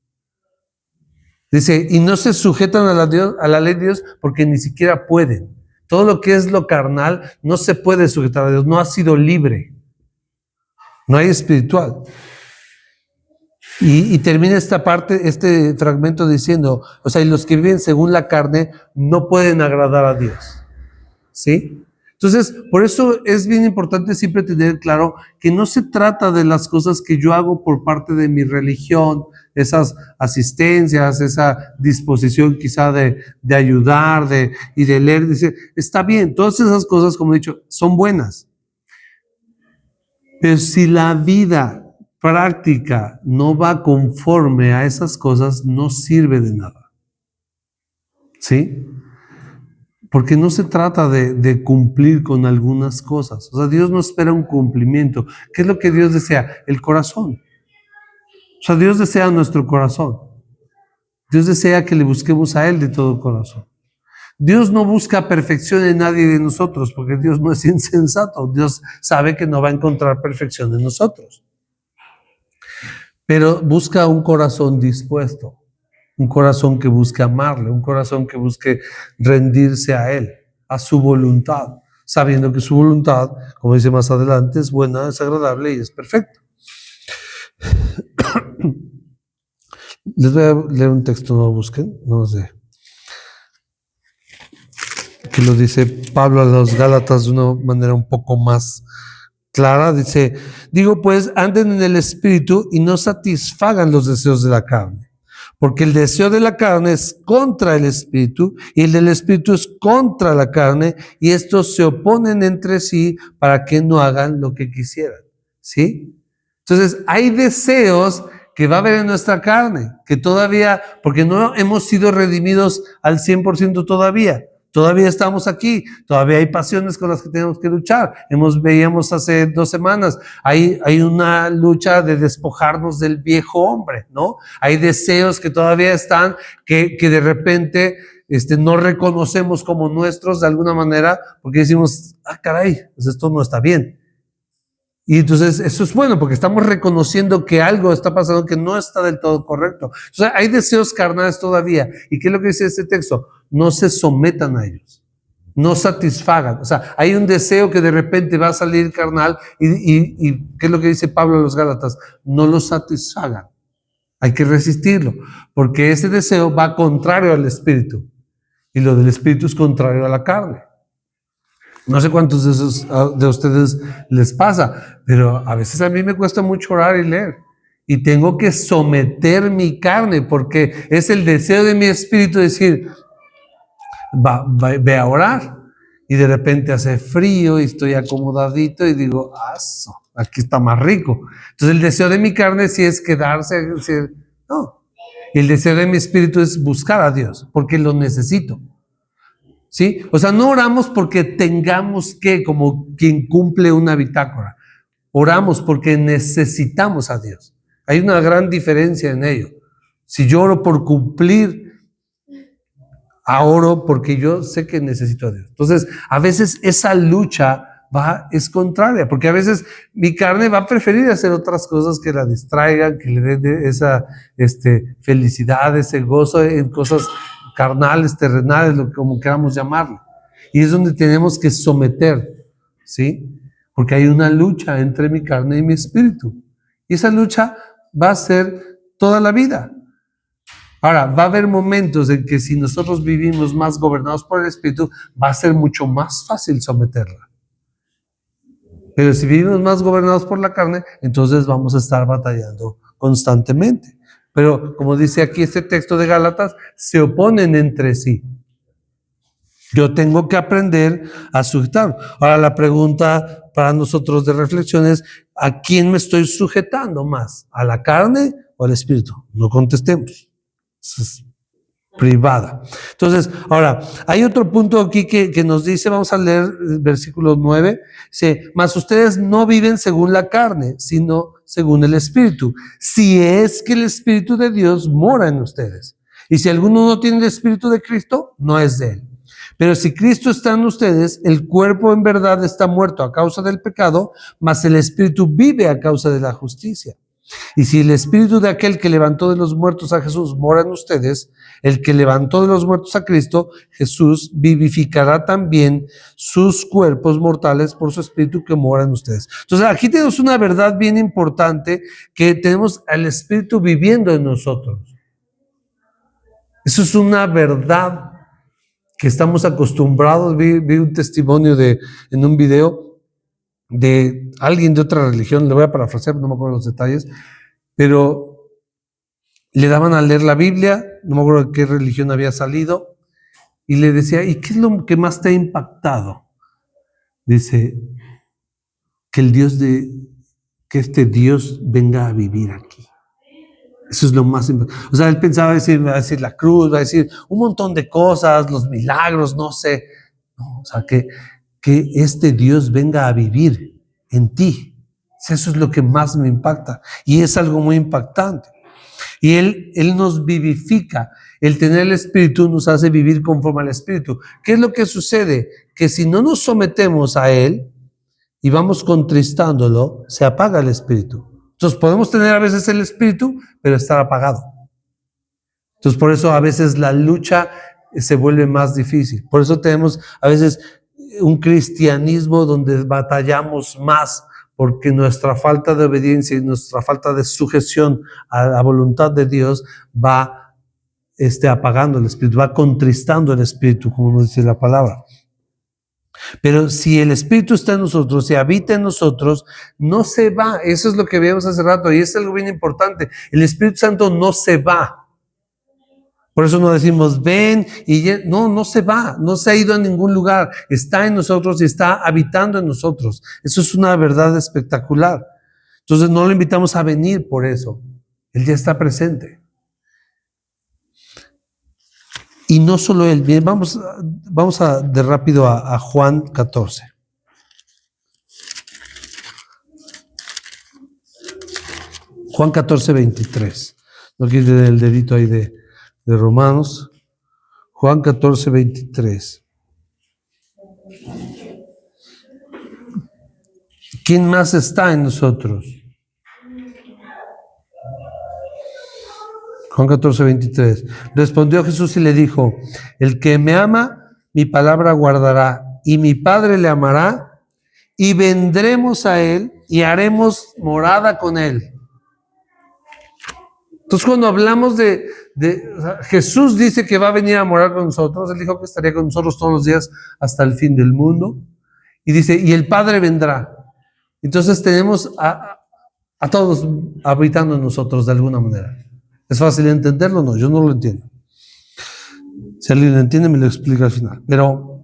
Dice, y no se sujetan a la ley de Dios porque ni siquiera pueden. Todo lo que es lo carnal no se puede sujetar a Dios, no ha sido libre. No hay espiritual. Y termina esta parte, este fragmento diciendo, o sea, y los que viven según la carne no pueden agradar a Dios. ¿Sí? Entonces, por eso es bien importante siempre tener claro que no se trata de las cosas que yo hago por parte de mi religión, esas asistencias, esa disposición quizá de ayudar y de leer. Dice, está bien, todas esas cosas, como he dicho, son buenas. Pero si la vida práctica no va conforme a esas cosas, no sirve de nada. ¿Sí? Porque no se trata de cumplir con algunas cosas. O sea, Dios no espera un cumplimiento. ¿Qué es lo que Dios desea? El corazón. O sea, Dios desea nuestro corazón. Dios desea que le busquemos a Él de todo corazón. Dios no busca perfección en nadie de nosotros, porque Dios no es insensato. Dios sabe que no va a encontrar perfección en nosotros. Pero busca un corazón dispuesto. Un corazón que busque amarle, un corazón que busque rendirse a Él, a su voluntad, sabiendo que su voluntad, como dice más adelante, es buena, es agradable y es perfecta. Les voy a leer un texto, no lo busquen, no sé. Que lo dice Pablo a los Gálatas de una manera un poco más clara. Dice, digo pues, anden en el Espíritu y no satisfagan los deseos de la carne. Porque el deseo de la carne es contra el Espíritu y el del Espíritu es contra la carne y estos se oponen entre sí para que no hagan lo que quisieran. ¿Sí? Entonces, hay deseos que va a haber en nuestra carne, que todavía, porque no hemos sido redimidos al 100% todavía. Todavía estamos aquí, todavía hay pasiones con las que tenemos que luchar. Veíamos hace 2 semanas, hay una lucha de despojarnos del viejo hombre, ¿no? Hay deseos que todavía están, que de repente no reconocemos como nuestros de alguna manera, porque decimos, caray, pues esto no está bien. Y entonces eso es bueno, porque estamos reconociendo que algo está pasando que no está del todo correcto. O sea, hay deseos carnales todavía. ¿Y qué es lo que dice este texto? No se sometan a ellos, no satisfagan. O sea, hay un deseo que de repente va a salir carnal y ¿qué es lo que dice Pablo a los Gálatas? No lo satisfagan. Hay que resistirlo, porque ese deseo va contrario al espíritu y lo del espíritu es contrario a la carne. No sé cuántos de ustedes les pasa, pero a veces a mí me cuesta mucho orar y leer. Y tengo que someter mi carne porque es el deseo de mi espíritu decir, ve a orar. Y de repente hace frío y estoy acomodadito y digo, aquí está más rico. Entonces el deseo de mi carne sí es quedarse, no. Y el deseo de mi espíritu es buscar a Dios porque lo necesito. ¿Sí? O sea, no oramos porque tengamos que, como quien cumple una bitácora. Oramos porque necesitamos a Dios. Hay una gran diferencia en ello. Si yo oro por cumplir, oro porque yo sé que necesito a Dios. Entonces, a veces esa lucha es contraria, porque a veces mi carne va a preferir hacer otras cosas que la distraigan, que le den esa felicidad, ese gozo en cosas carnales, terrenales, como queramos llamarlo. Y es donde tenemos que someter, ¿sí? Porque hay una lucha entre mi carne y mi espíritu. Y esa lucha va a ser toda la vida. Ahora, va a haber momentos en que si nosotros vivimos más gobernados por el espíritu, va a ser mucho más fácil someterla. Pero si vivimos más gobernados por la carne, entonces vamos a estar batallando constantemente. Pero como dice aquí este texto de Gálatas, se oponen entre sí. Yo tengo que aprender a sujetar. Ahora la pregunta para nosotros de reflexión es, ¿a quién me estoy sujetando más? ¿A la carne o al espíritu? No contestemos. Es privada. Entonces, ahora, hay otro punto aquí que nos dice, vamos a leer el versículo 9, dice, mas ustedes no viven según la carne, sino según el Espíritu, si es que el Espíritu de Dios mora en ustedes. Y si alguno no tiene el Espíritu de Cristo, no es de él. Pero si Cristo está en ustedes, el cuerpo en verdad está muerto a causa del pecado, mas el Espíritu vive a causa de la justicia. Y si el Espíritu de aquel que levantó de los muertos a Jesús mora en ustedes, el que levantó de los muertos a Cristo, Jesús, vivificará también sus cuerpos mortales por su Espíritu que mora en ustedes. Entonces aquí tenemos una verdad bien importante, que tenemos al Espíritu viviendo en nosotros. Eso es una verdad que estamos acostumbrados. Vi un testimonio en un video de alguien de otra religión, le voy a parafrasear, no me acuerdo los detalles, pero le daban a leer la Biblia, no me acuerdo de qué religión había salido, y le decía, ¿y qué es lo que más te ha impactado? Dice, que este Dios venga a vivir aquí. Eso es lo más importante. O sea, él pensaba va a decir la cruz, va a decir un montón de cosas, los milagros, no sé. No, o sea, que este Dios venga a vivir en ti. Eso es lo que más me impacta. Y es algo muy impactante. Y Él nos vivifica. El tener el Espíritu nos hace vivir conforme al Espíritu. ¿Qué es lo que sucede? Que si no nos sometemos a Él y vamos contristándolo, se apaga el Espíritu. Entonces podemos tener a veces el Espíritu, pero estar apagado. Entonces por eso a veces la lucha se vuelve más difícil. Por eso tenemos a veces un cristianismo donde batallamos más, porque nuestra falta de obediencia y nuestra falta de sujeción a la voluntad de Dios va apagando el Espíritu, va contristando el Espíritu, como nos dice la palabra. Pero si el Espíritu está en nosotros, si habita en nosotros, no se va. Eso es lo que vimos hace rato y es algo bien importante. El Espíritu Santo no se va. Por eso no decimos ven y no se va, no se ha ido a ningún lugar, está en nosotros y está habitando en nosotros. Eso es una verdad espectacular. Entonces no lo invitamos a venir por eso. Él ya está presente. Y no solo Él. Bien, vamos de rápido a Juan 14. Juan 14, 23. No quiere el dedito ahí de Romanos. Juan 14, 23. ¿Quién más está en nosotros? Juan 14, 23. Respondió Jesús y le dijo: el que me ama, mi palabra guardará, y mi Padre le amará, y vendremos a él y haremos morada con él. Entonces, cuando hablamos o sea, Jesús dice que va a venir a morar con nosotros. Él dijo que estaría con nosotros todos los días hasta el fin del mundo. Y dice, y el Padre vendrá. Entonces tenemos a todos habitando en nosotros de alguna manera. ¿Es fácil entenderlo? No, yo no lo entiendo. Si alguien lo entiende, me lo explica al final. Pero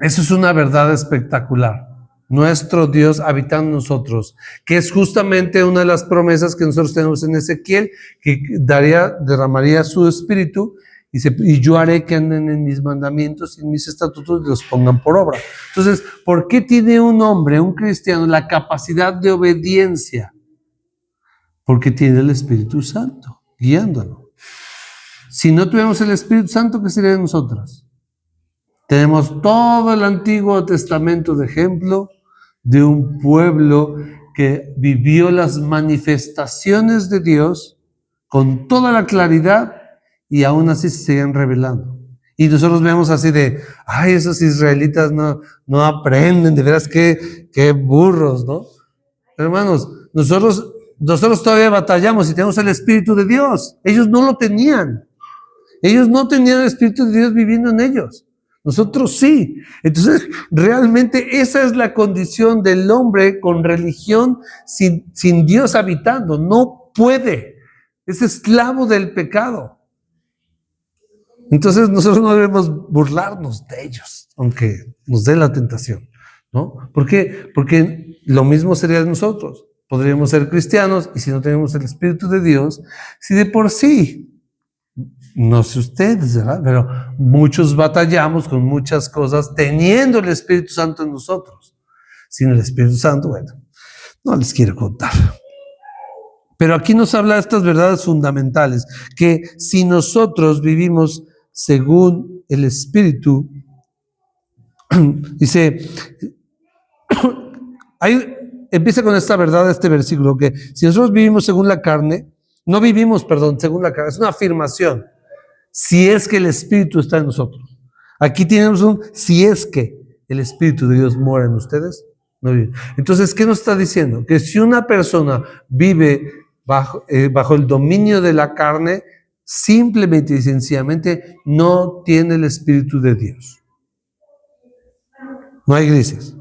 eso es una verdad espectacular. Nuestro Dios habitando en nosotros, que es justamente una de las promesas que nosotros tenemos en Ezequiel, que derramaría su espíritu, y yo haré que anden en mis mandamientos y en mis estatutos y los pongan por obra. Entonces, ¿por qué tiene un hombre, un cristiano, la capacidad de obediencia? Porque tiene el Espíritu Santo guiándolo. Si no tuviéramos el Espíritu Santo, ¿qué sería de nosotros? Tenemos todo el Antiguo Testamento de ejemplo de un pueblo que vivió las manifestaciones de Dios con toda la claridad y aún así se siguen revelando. Y nosotros vemos así de, ay, esos israelitas no aprenden, de veras qué burros, ¿no? Hermanos, nosotros todavía batallamos y tenemos el Espíritu de Dios. Ellos no lo tenían. Ellos no tenían el Espíritu de Dios viviendo en ellos. Nosotros sí. Entonces, realmente esa es la condición del hombre con religión sin Dios habitando. No puede. Es esclavo del pecado. Entonces, nosotros no debemos burlarnos de ellos, aunque nos dé la tentación, ¿no? ¿Por qué? Porque lo mismo sería de nosotros. Podríamos ser cristianos y si no tenemos el Espíritu de Dios, si de por sí, no sé ustedes, ¿verdad? Pero muchos batallamos con muchas cosas teniendo el Espíritu Santo en nosotros. Sin el Espíritu Santo, bueno, no les quiero contar. Pero aquí nos habla de estas verdades fundamentales, que si nosotros vivimos según el Espíritu, dice, empieza con esta verdad, este versículo, que si nosotros vivimos según la carne, no vivimos, según la carne, es una afirmación. Si es que el Espíritu está en nosotros. Aquí tenemos si es que el Espíritu de Dios mora en ustedes, no vive. Entonces, ¿qué nos está diciendo? Que si una persona vive bajo el dominio de la carne, simplemente y sencillamente no tiene el Espíritu de Dios. No hay grises.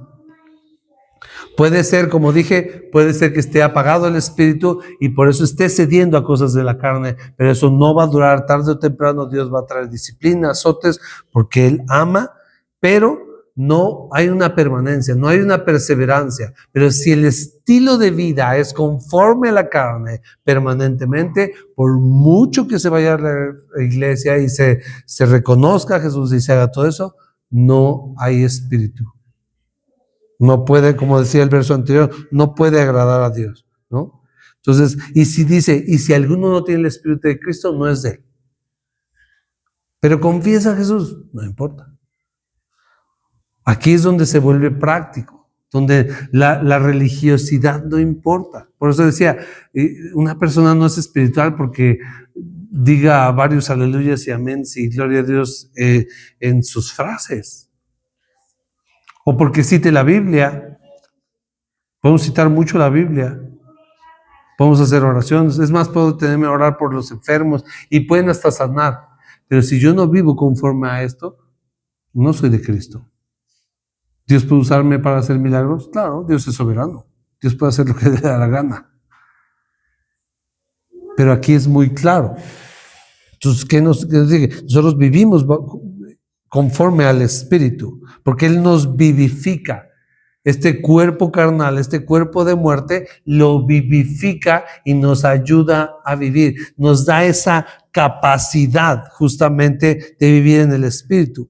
Puede ser, como dije, puede ser que esté apagado el espíritu y por eso esté cediendo a cosas de la carne, pero eso no va a durar. Tarde o temprano Dios va a traer disciplina, azotes, porque Él ama, pero no hay una permanencia, no hay una perseverancia. Pero si el estilo de vida es conforme a la carne permanentemente, por mucho que se vaya a la iglesia y se reconozca a Jesús y se haga todo eso, no hay espíritu. No puede, como decía el verso anterior, no puede agradar a Dios, ¿no? Entonces, y si alguno no tiene el Espíritu de Cristo, no es de él. Pero confiesa a Jesús, no importa. Aquí es donde se vuelve práctico, donde la religiosidad no importa. Por eso decía, una persona no es espiritual porque diga varios aleluyas y amén y gloria a Dios en sus frases. O porque cite la Biblia. Podemos citar mucho la Biblia. Podemos hacer oraciones. Es más, puedo tenerme a orar por los enfermos y pueden hasta sanar. Pero si yo no vivo conforme a esto, no soy de Cristo. ¿Dios puede usarme para hacer milagros? Claro, Dios es soberano. Dios puede hacer lo que le da la gana. Pero aquí es muy claro. Entonces, ¿qué nos dice? Nosotros vivimos conforme al Espíritu, porque Él nos vivifica. Este cuerpo carnal, este cuerpo de muerte, lo vivifica y nos ayuda a vivir. Nos da esa capacidad justamente de vivir en el Espíritu.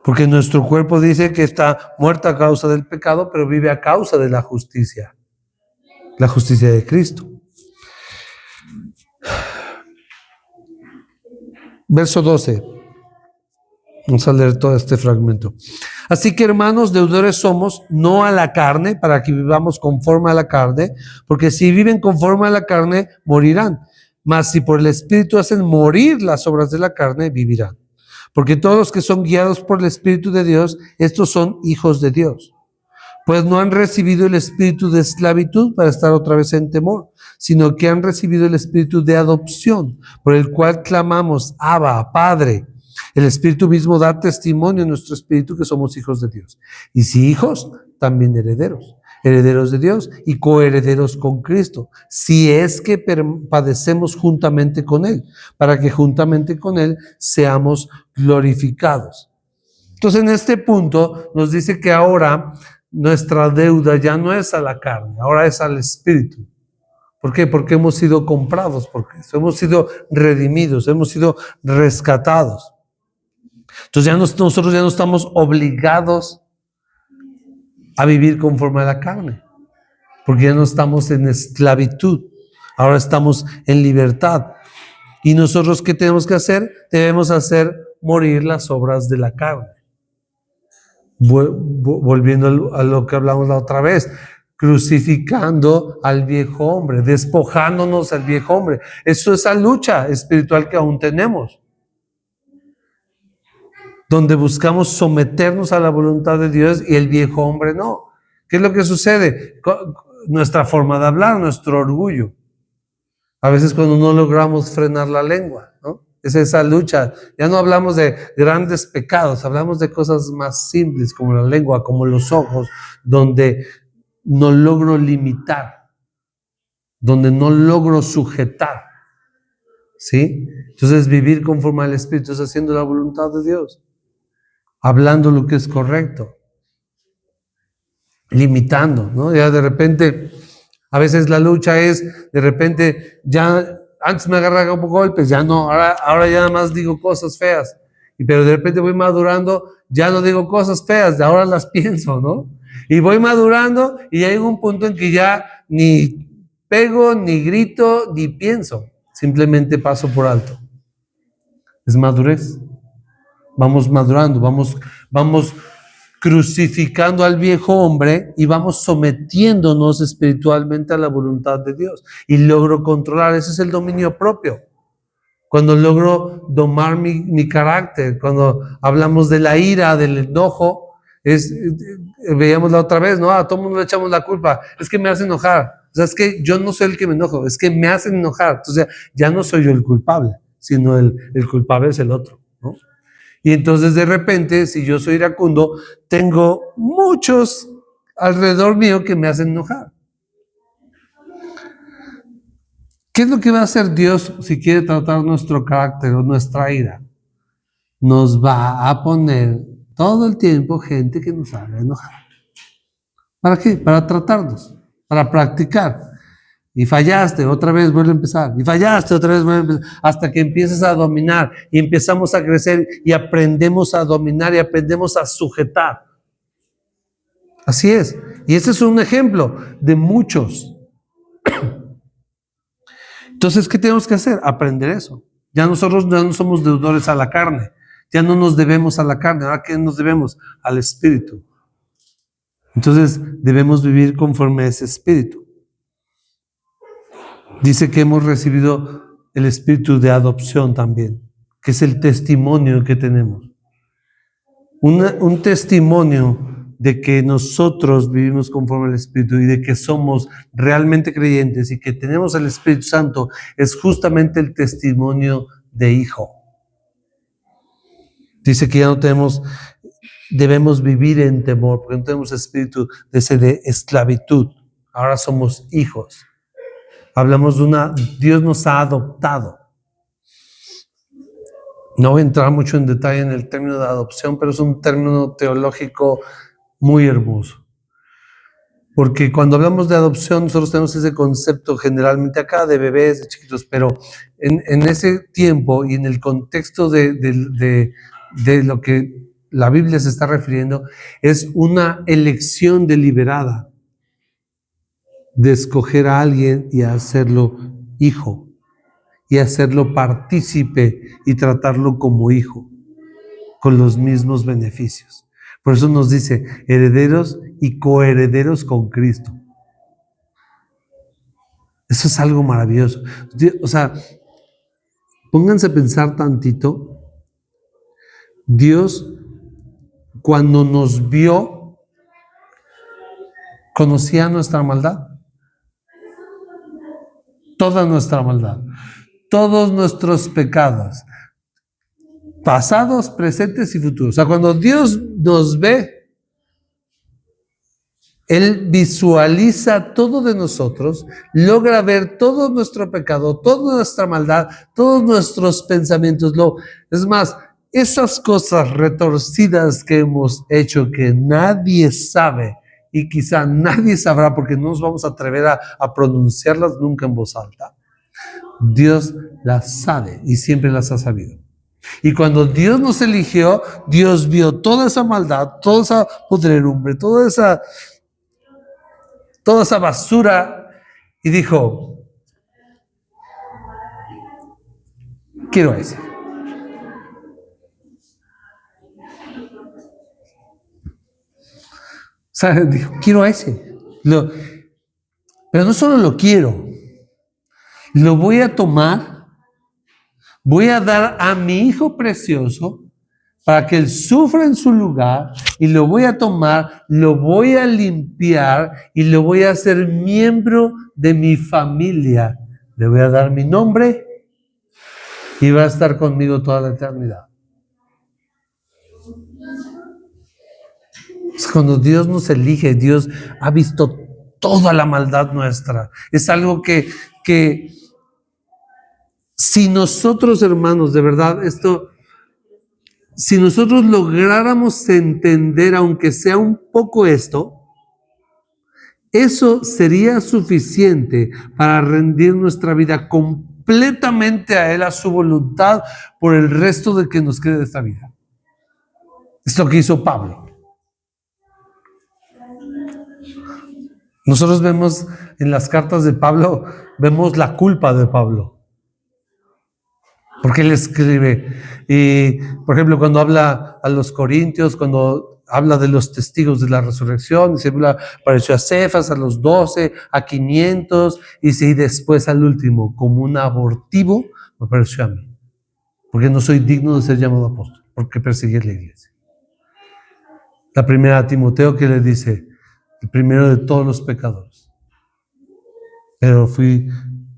Porque nuestro cuerpo dice que está muerto a causa del pecado, pero vive a causa de la justicia de Cristo. Verso 12. Vamos a leer todo este fragmento. Así que, hermanos, deudores somos, no a la carne, para que vivamos conforme a la carne, porque si viven conforme a la carne, morirán. Mas si por el Espíritu hacen morir las obras de la carne, vivirán. Porque todos los que son guiados por el Espíritu de Dios, estos son hijos de Dios. Pues no han recibido el espíritu de esclavitud para estar otra vez en temor, sino que han recibido el espíritu de adopción, por el cual clamamos, Abba, Padre. El Espíritu mismo da testimonio en nuestro espíritu que somos hijos de Dios. Y si hijos, también herederos. Herederos de Dios y coherederos con Cristo, si es que padecemos juntamente con Él, para que juntamente con Él seamos glorificados. Entonces, en este punto nos dice que ahora nuestra deuda ya no es a la carne, ahora es al Espíritu. ¿Por qué? Porque hemos sido comprados por Cristo, hemos sido redimidos, hemos sido rescatados. Entonces nosotros ya no estamos obligados a vivir conforme a la carne, porque ya no estamos en esclavitud, ahora estamos en libertad. ¿Y nosotros qué tenemos que hacer? Debemos hacer morir las obras de la carne. Volviendo a lo que hablamos la otra vez, crucificando al viejo hombre, despojándonos al viejo hombre. Eso es la lucha espiritual que aún tenemos, donde buscamos someternos a la voluntad de Dios y el viejo hombre no. ¿Qué es lo que sucede? Nuestra forma de hablar, nuestro orgullo. A veces cuando no logramos frenar la lengua, ¿no? Es esa lucha. Ya no hablamos de grandes pecados, hablamos de cosas más simples como la lengua, como los ojos, donde no logro limitar, donde no logro sujetar. ¿Sí? Entonces vivir conforme al Espíritu es haciendo la voluntad de Dios, hablando lo que es correcto, limitando, ¿no? Ya de repente, a veces la lucha es, de repente, ya antes me agarraba golpes, ya no, ahora ya nada más digo cosas feas, pero de repente voy madurando, ya no digo cosas feas, ahora las pienso, ¿no? Y voy madurando y hay un punto en que ya ni pego, ni grito, ni pienso, simplemente paso por alto. Es madurez. Vamos madurando, vamos crucificando al viejo hombre y vamos sometiéndonos espiritualmente a la voluntad de Dios. Y logro controlar, ese es el dominio propio. Cuando logro domar mi carácter, cuando hablamos de la ira, del enojo, veíamos la otra vez, ¿no? A todo el mundo le echamos la culpa, es que me hace enojar. O sea, es que yo no soy el que me enojo, es que me hacen enojar. Entonces ya no soy yo el culpable, sino el culpable es el otro, ¿no? Y entonces de repente, si yo soy iracundo, tengo muchos alrededor mío que me hacen enojar. ¿Qué es lo que va a hacer Dios si quiere tratar nuestro carácter o nuestra ira? Nos va a poner todo el tiempo gente que nos haga enojar. ¿Para qué? Para tratarnos, para practicar. Y fallaste, otra vez vuelve a empezar. Y fallaste, otra vez vuelve a empezar. Hasta que empieces a dominar y empezamos a crecer y aprendemos a dominar y aprendemos a sujetar. Así es. Y ese es un ejemplo de muchos. Entonces, ¿qué tenemos que hacer? Aprender eso. Ya nosotros ya no somos deudores a la carne. Ya no nos debemos a la carne. ¿Ahora qué nos debemos? Al Espíritu. Entonces, debemos vivir conforme a ese Espíritu. Dice que hemos recibido el espíritu de adopción también, que es el testimonio que tenemos. Un testimonio de que nosotros vivimos conforme al Espíritu y de que somos realmente creyentes y que tenemos el Espíritu Santo es justamente el testimonio de hijo. Dice que ya no debemos vivir en temor, porque no tenemos espíritu de esclavitud. Ahora somos hijos. Hablamos Dios nos ha adoptado. No voy a entrar mucho en detalle en el término de adopción, pero es un término teológico muy hermoso. Porque cuando hablamos de adopción, nosotros tenemos ese concepto generalmente acá de bebés, de chiquitos, pero en ese tiempo y en el contexto de lo que la Biblia se está refiriendo, es una elección deliberada de escoger a alguien y hacerlo hijo, y hacerlo partícipe y tratarlo como hijo, con los mismos beneficios. Por eso nos dice herederos y coherederos con Cristo. Eso es algo maravilloso. O sea, pónganse a pensar tantito. Dios, cuando nos vio, conocía nuestra maldad. Toda nuestra maldad. Todos nuestros pecados. Pasados, presentes y futuros. O sea, cuando Dios nos ve, Él visualiza todo de nosotros, logra ver todo nuestro pecado, toda nuestra maldad, todos nuestros pensamientos. Es más, esas cosas retorcidas que hemos hecho que nadie sabe y quizá nadie sabrá porque no nos vamos a atrever a pronunciarlas nunca en voz alta. Dios las sabe y siempre las ha sabido. Y cuando Dios nos eligió, Dios vio toda esa maldad, toda esa podredumbre, toda esa basura y dijo, quiero a ese. O sea, dijo, quiero a ese. Pero no solo lo quiero, lo voy a tomar, voy a dar a mi hijo precioso para que él sufra en su lugar y lo voy a tomar, lo voy a limpiar y lo voy a hacer miembro de mi familia. Le voy a dar mi nombre y va a estar conmigo toda la eternidad. Cuando Dios nos elige, Dios ha visto toda la maldad nuestra. Es algo que si nosotros, hermanos, de verdad, si nosotros lográramos entender, aunque sea un poco esto, eso sería suficiente para rendir nuestra vida completamente a Él, a su voluntad, por el resto de que nos quede de esta vida. Es lo que hizo Pablo. Nosotros vemos en las cartas de Pablo, vemos la culpa de Pablo. Porque él escribe, y por ejemplo, cuando habla a los corintios, cuando habla de los testigos de la resurrección, dice, apareció a Cefas, a los 12, a 500, y después al último, como un abortivo, me apareció a mí. Porque no soy digno de ser llamado apóstol, porque perseguí la iglesia. La primera a Timoteo que le dice, el primero de todos los pecadores, pero fui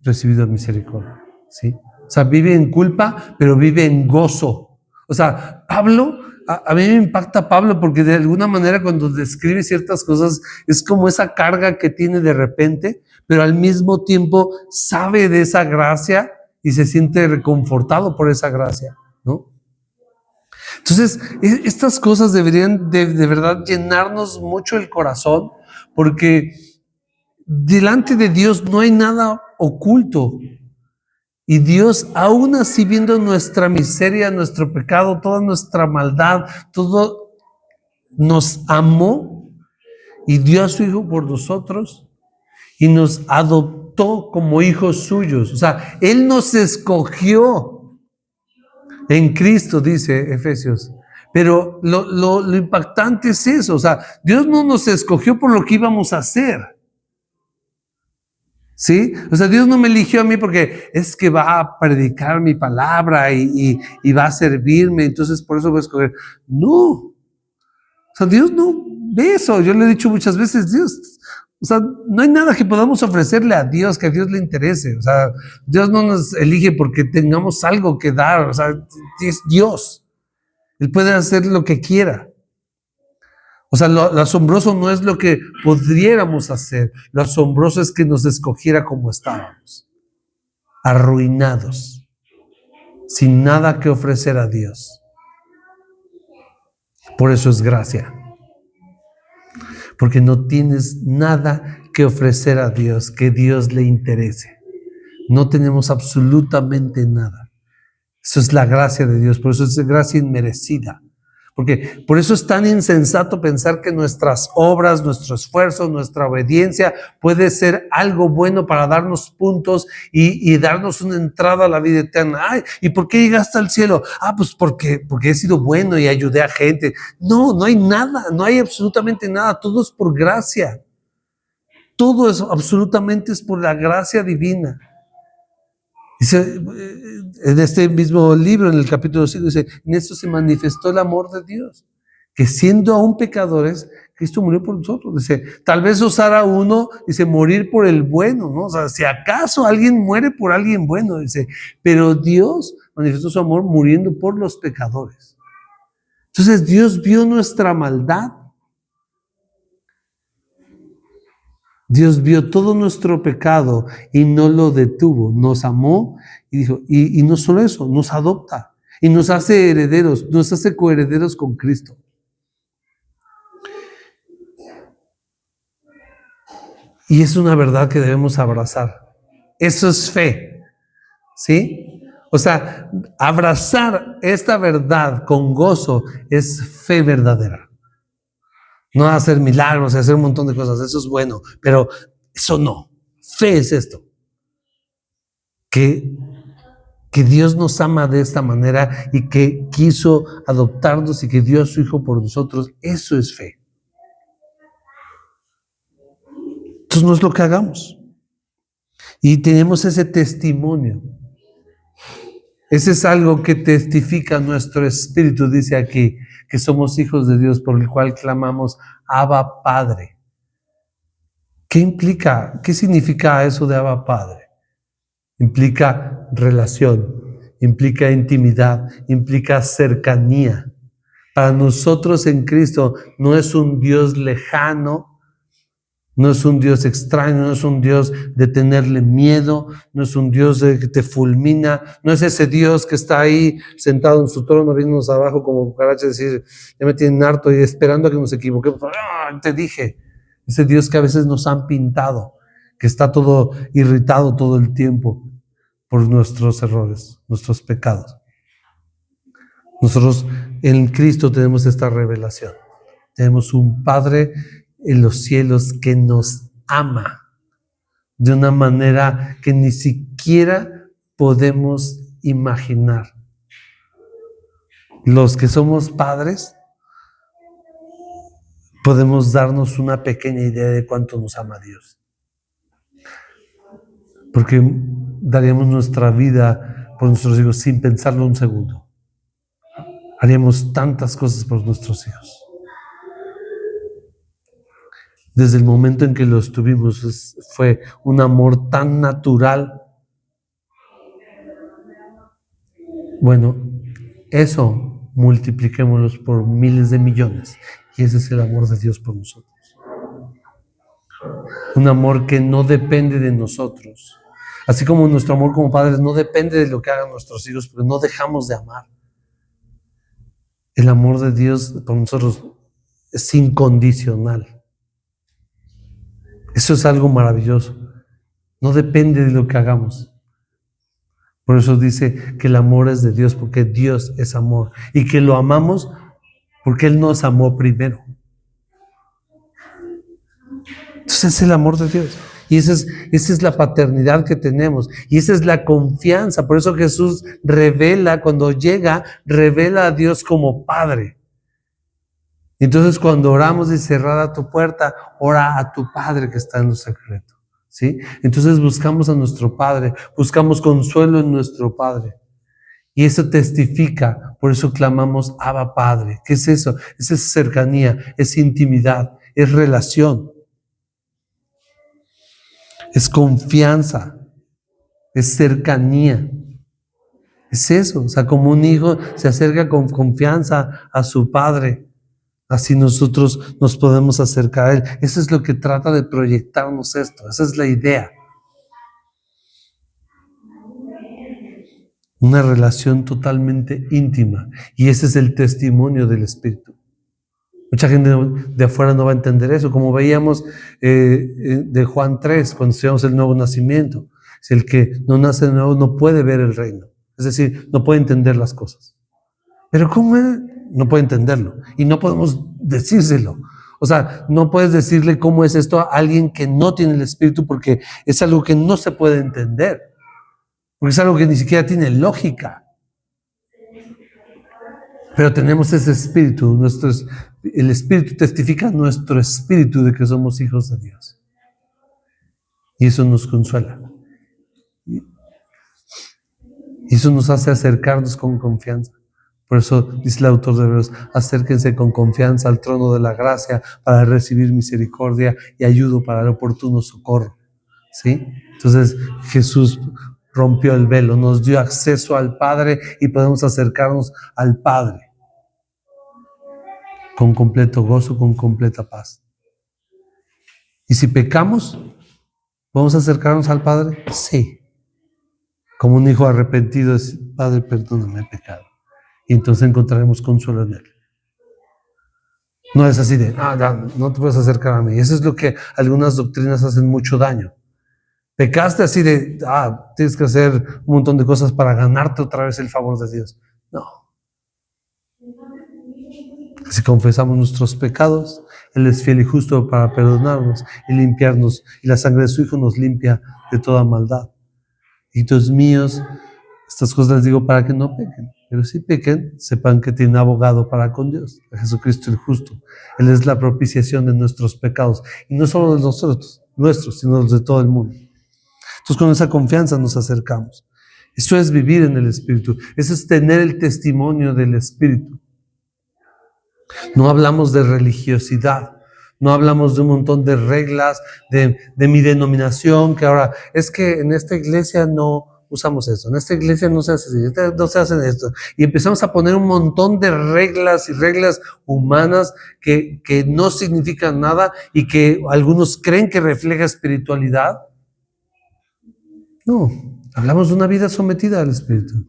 recibido en misericordia, ¿sí? O sea, vive en culpa, pero vive en gozo. O sea, Pablo, a mí me impacta Pablo porque de alguna manera cuando describe ciertas cosas es como esa carga que tiene de repente, pero al mismo tiempo sabe de esa gracia y se siente reconfortado por esa gracia, ¿no? Entonces, estas cosas deberían de verdad llenarnos mucho el corazón, porque delante de Dios no hay nada oculto. Y Dios, aún así viendo nuestra miseria, nuestro pecado, toda nuestra maldad, todo, nos amó y dio a su Hijo por nosotros y nos adoptó como hijos suyos. O sea, Él nos escogió en Cristo, dice Efesios. Pero lo impactante es eso. O sea, Dios no nos escogió por lo que íbamos a hacer. ¿Sí? O sea, Dios no me eligió a mí porque es que va a predicar mi palabra y va a servirme, entonces por eso voy a escoger. No. O sea, Dios no ve eso. Yo le he dicho muchas veces, Dios, o sea, no hay nada que podamos ofrecerle a Dios que a Dios le interese. O sea, Dios no nos elige porque tengamos algo que dar. O sea, es Dios. Él puede hacer lo que quiera. O sea, lo asombroso no es lo que pudiéramos hacer. Lo asombroso es que nos escogiera como estábamos. Arruinados. Sin nada que ofrecer a Dios. Por eso es gracia. porque no tienes nada que ofrecer a Dios que Dios le interese. No tenemos absolutamente nada. Eso es la gracia de Dios, por eso es gracia inmerecida. Porque por eso es tan insensato pensar que nuestras obras, nuestro esfuerzo, nuestra obediencia puede ser algo bueno para darnos puntos y darnos una entrada a la vida eterna. Ay, ¿y por qué llegaste al cielo? Pues porque he sido bueno y ayudé a gente. No, no hay nada, no hay absolutamente nada. Todo es por gracia. Todo es absolutamente es por la gracia divina. Dice, en este mismo libro, en el capítulo 5, dice, en esto se manifestó el amor de Dios, que siendo aún pecadores, Cristo murió por nosotros. Dice, tal vez osara uno, dice, morir por el bueno, ¿no? O sea, si acaso alguien muere por alguien bueno, dice, pero Dios manifestó su amor muriendo por los pecadores. Entonces Dios vio nuestra maldad. Dios vio todo nuestro pecado y no lo detuvo, nos amó y dijo, y no solo eso, nos adopta y nos hace herederos, nos hace coherederos con Cristo. Y es una verdad que debemos abrazar. Eso es fe, ¿sí? O sea, abrazar esta verdad con gozo es fe verdadera. No hacer milagros, hacer un montón de cosas, eso es bueno, pero eso no. Fe es esto. Que Dios nos ama de esta manera y que quiso adoptarnos y que dio a su Hijo por nosotros. Eso es fe. Entonces no es lo que hagamos. Y tenemos ese testimonio. Ese es algo que testifica nuestro espíritu, dice aquí, que somos hijos de Dios, por el cual clamamos, Abba Padre. ¿Qué implica? ¿Qué significa eso de Abba Padre? Implica relación, implica intimidad, implica cercanía. Para nosotros en Cristo no es un Dios lejano, no es un Dios extraño, no es un Dios de tenerle miedo, no es un Dios que te fulmina, no es ese Dios que está ahí sentado en su trono viéndonos abajo como cucarachas, decir, ya me tienen harto y esperando a que nos equivoquemos. Te dije, ese Dios que a veces nos han pintado, que está todo irritado todo el tiempo por nuestros errores, nuestros pecados. Nosotros en Cristo tenemos esta revelación. Tenemos un Padre en los cielos que nos ama de una manera que ni siquiera podemos imaginar. Los que somos padres podemos darnos una pequeña idea de cuánto nos ama Dios. Porque daríamos nuestra vida por nuestros hijos sin pensarlo un segundo. Haríamos tantas cosas por nuestros hijos. Desde el momento en que los tuvimos, fue un amor tan natural. Bueno, eso multipliquémoslo por miles de millones. Y ese es el amor de Dios por nosotros. Un amor que no depende de nosotros. Así como nuestro amor como padres no depende de lo que hagan nuestros hijos, pero no dejamos de amar. El amor de Dios por nosotros es incondicional. Eso es algo maravilloso. No depende de lo que hagamos. Por eso dice que el amor es de Dios, porque Dios es amor. Y que lo amamos porque Él nos amó primero. Entonces es el amor de Dios. Y esa es la paternidad que tenemos. Y esa es la confianza. Por eso Jesús revela, cuando llega, revela a Dios como Padre. Entonces cuando oramos y cerrada tu puerta, ora a tu Padre que está en lo secreto. ¿Sí? Entonces buscamos a nuestro Padre, buscamos consuelo en nuestro Padre. Y eso testifica, por eso clamamos Abba Padre. ¿Qué es eso? Es cercanía, es intimidad, es relación. Es confianza, es cercanía. Es eso, o sea, como un hijo se acerca con confianza a su padre, así nosotros nos podemos acercar a él. Eso es lo que trata de proyectarnos esto, esa es la idea. Una relación totalmente íntima, y ese es el testimonio del Espíritu. Mucha gente de afuera no va a entender eso, como veíamos de Juan 3, cuando estudiamos el nuevo nacimiento. Si el que no nace de nuevo no puede ver el reino, es decir, no puede entender las cosas. Pero ¿cómo es? No puede entenderlo y no podemos decírselo. O sea, no puedes decirle cómo es esto a alguien que no tiene el Espíritu, porque es algo que no se puede entender, porque es algo que ni siquiera tiene lógica. Pero tenemos ese Espíritu, el Espíritu testifica nuestro espíritu de que somos hijos de Dios. Y eso nos consuela. Y eso nos hace acercarnos con confianza. Por eso dice el autor de Hebreos, acérquense con confianza al trono de la gracia para recibir misericordia y ayuda para el oportuno socorro. ¿Sí? Entonces Jesús rompió el velo, nos dio acceso al Padre y podemos acercarnos al Padre con completo gozo, con completa paz. Y si pecamos, ¿vamos a acercarnos al Padre? Sí. Como un hijo arrepentido es, Padre, perdóname, he pecado. Y entonces encontraremos consuelo en Él. No es así de, no te puedes acercar a mí. Eso es lo que algunas doctrinas hacen mucho daño. Pecaste así de, tienes que hacer un montón de cosas para ganarte otra vez el favor de Dios. No. Si confesamos nuestros pecados, Él es fiel y justo para perdonarnos y limpiarnos. Y la sangre de su Hijo nos limpia de toda maldad. Hijitos míos, estas cosas les digo para que no pequen. Pero si pequen, sepan que tienen abogado para con Dios, a Jesucristo el justo. Él es la propiciación de nuestros pecados. Y no solo de nuestros, sino los de todo el mundo. Entonces con esa confianza nos acercamos. Eso es vivir en el Espíritu. Eso es tener el testimonio del Espíritu. No hablamos de religiosidad. No hablamos de un montón de reglas, de mi denominación, que ahora es que en esta iglesia no usamos esto, en esta iglesia no se hace así, no se hacen esto. Y empezamos a poner un montón de reglas y reglas humanas que no significan nada y que algunos creen que refleja espiritualidad. No, hablamos de una vida sometida al Espíritu.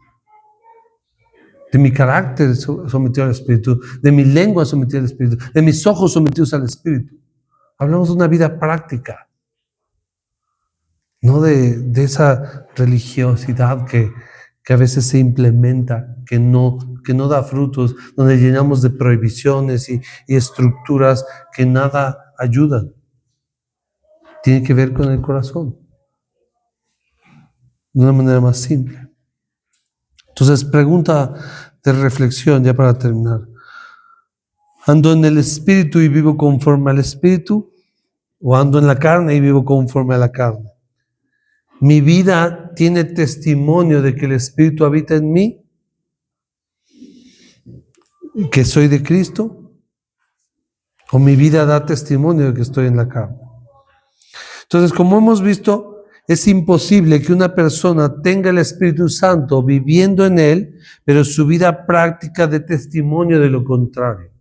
De mi carácter sometido al Espíritu, de mi lengua sometida al Espíritu, de mis ojos sometidos al Espíritu. Hablamos de una vida práctica, no de esa religiosidad que a veces se implementa, que no da frutos, donde llenamos de prohibiciones y estructuras que nada ayudan. Tiene que ver con el corazón, de una manera más simple. Entonces, pregunta de reflexión, ya para terminar. ¿Ando en el Espíritu y vivo conforme al Espíritu? ¿O ando en la carne y vivo conforme a la carne? ¿Mi vida tiene testimonio de que el Espíritu habita en mí? ¿Que soy de Cristo? ¿O mi vida da testimonio de que estoy en la carne? Entonces, como hemos visto, es imposible que una persona tenga el Espíritu Santo viviendo en él, pero su vida práctica dé testimonio de lo contrario.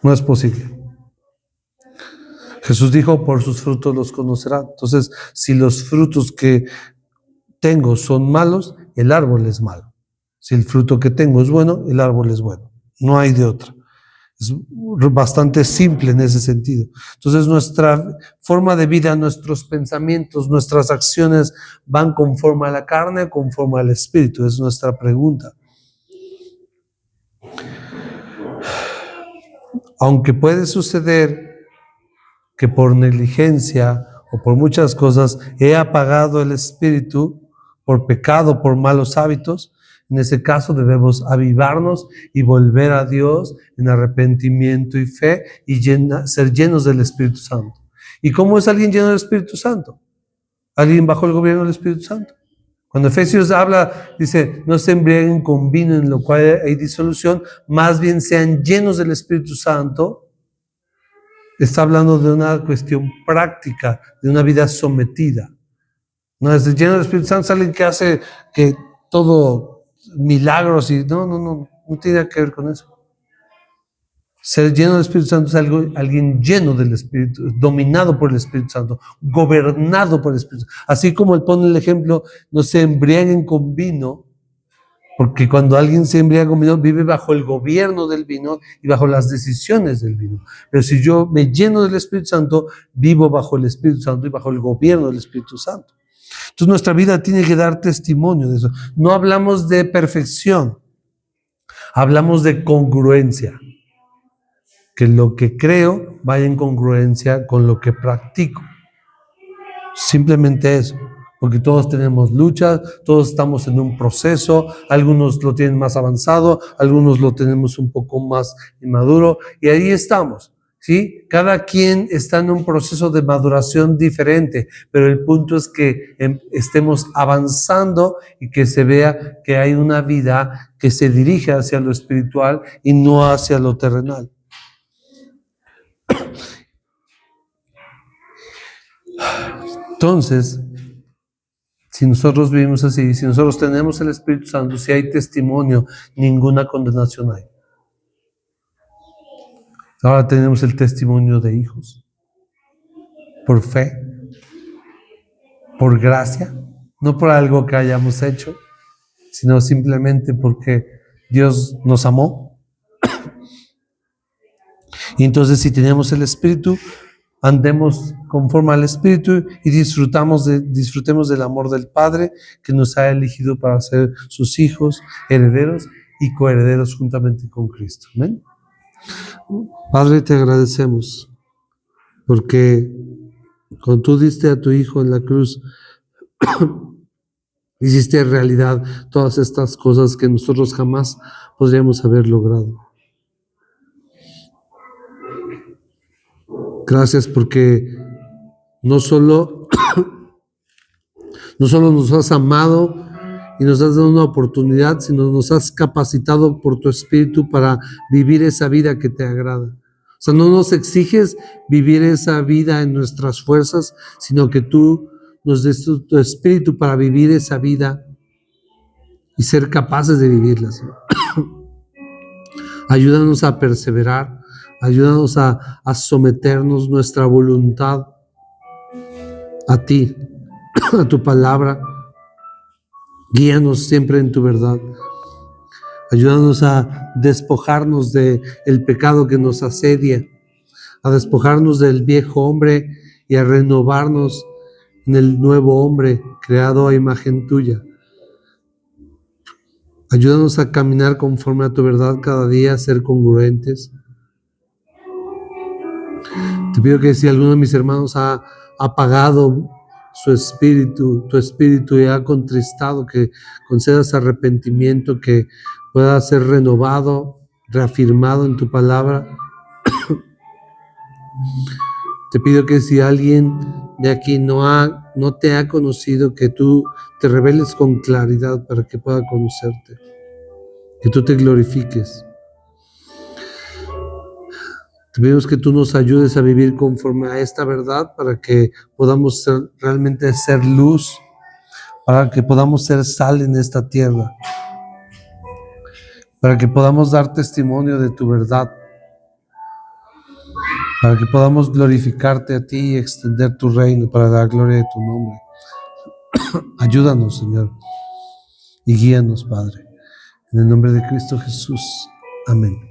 No es posible. Jesús dijo, por sus frutos los conocerán. Entonces, si los frutos que tengo son malos, el árbol es malo. Si el fruto que tengo es bueno, el árbol es bueno. No hay de otra. Es bastante simple en ese sentido. Entonces, nuestra forma de vida, nuestros pensamientos, nuestras acciones van conforme a la carne, conforme al Espíritu. Es nuestra pregunta. Aunque puede suceder que por negligencia o por muchas cosas he apagado el Espíritu, por pecado, por malos hábitos, en ese caso debemos avivarnos y volver a Dios en arrepentimiento y fe y ser llenos del Espíritu Santo. ¿Y cómo es alguien lleno del Espíritu Santo? Alguien bajo el gobierno del Espíritu Santo. Cuando Efesios habla, dice, no se embriaguen con vino en lo cual hay disolución, más bien sean llenos del Espíritu Santo. Está hablando de una cuestión práctica, de una vida sometida. No es lleno del Espíritu Santo, es alguien que hace que todo milagros y no tiene nada que ver con eso. Ser lleno del Espíritu Santo es alguien lleno del Espíritu, dominado por el Espíritu Santo, gobernado por el Espíritu Santo. Así como él pone el ejemplo, no se embriaguen con vino, Porque cuando alguien se embriaga con vino, vive bajo el gobierno del vino y bajo las decisiones del vino. Pero si yo me lleno del Espíritu Santo, vivo bajo el Espíritu Santo y bajo el gobierno del Espíritu Santo. Entonces nuestra vida tiene que dar testimonio de eso. No hablamos de perfección, hablamos de congruencia. Que lo que creo vaya en congruencia con lo que practico. Simplemente eso. Porque todos tenemos luchas, todos estamos en un proceso, algunos lo tienen más avanzado, algunos lo tenemos un poco más inmaduro, y ahí estamos, ¿sí? Cada quien está en un proceso de maduración diferente, pero el punto es que estemos avanzando y que se vea que hay una vida que se dirige hacia lo espiritual y no hacia lo terrenal. Entonces, si nosotros vivimos así, si nosotros tenemos el Espíritu Santo, si hay testimonio, ninguna condenación hay. Ahora tenemos el testimonio de hijos. Por fe, por gracia, no por algo que hayamos hecho, sino simplemente porque Dios nos amó. Y entonces si tenemos el Espíritu, andemos conforme al Espíritu y disfrutemos del amor del Padre que nos ha elegido para ser sus hijos, herederos y coherederos juntamente con Cristo. Amén. Padre, te agradecemos porque cuando tú diste a tu Hijo en la cruz, hiciste realidad todas estas cosas que nosotros jamás podríamos haber logrado. Gracias porque no solo nos has amado y nos has dado una oportunidad, sino nos has capacitado por tu Espíritu para vivir esa vida que te agrada. O sea, no nos exiges vivir esa vida en nuestras fuerzas, sino que tú nos des tu Espíritu para vivir esa vida y ser capaces de vivirla, Señor. Ayúdanos a perseverar, ayúdanos a someternos nuestra voluntad a ti, a tu palabra. Guíanos siempre en tu verdad. Ayúdanos a despojarnos del pecado que nos asedia, a despojarnos del viejo hombre y a renovarnos en el nuevo hombre creado a imagen tuya. Ayúdanos a caminar conforme a tu verdad cada día, a ser congruentes. Te pido que si alguno de mis hermanos ha apagado su espíritu, tu espíritu, y ha contristado, que concedas arrepentimiento, que pueda ser renovado, reafirmado en tu palabra. Te pido que si alguien de aquí no te ha conocido, que tú te reveles con claridad para que pueda conocerte, que tú te glorifiques. Te pedimos que tú nos ayudes a vivir conforme a esta verdad para que podamos realmente ser luz, para que podamos ser sal en esta tierra, para que podamos dar testimonio de tu verdad, para que podamos glorificarte a ti y extender tu reino para la gloria de tu nombre. Ayúdanos, Señor, y guíanos, Padre. En el nombre de Cristo Jesús. Amén.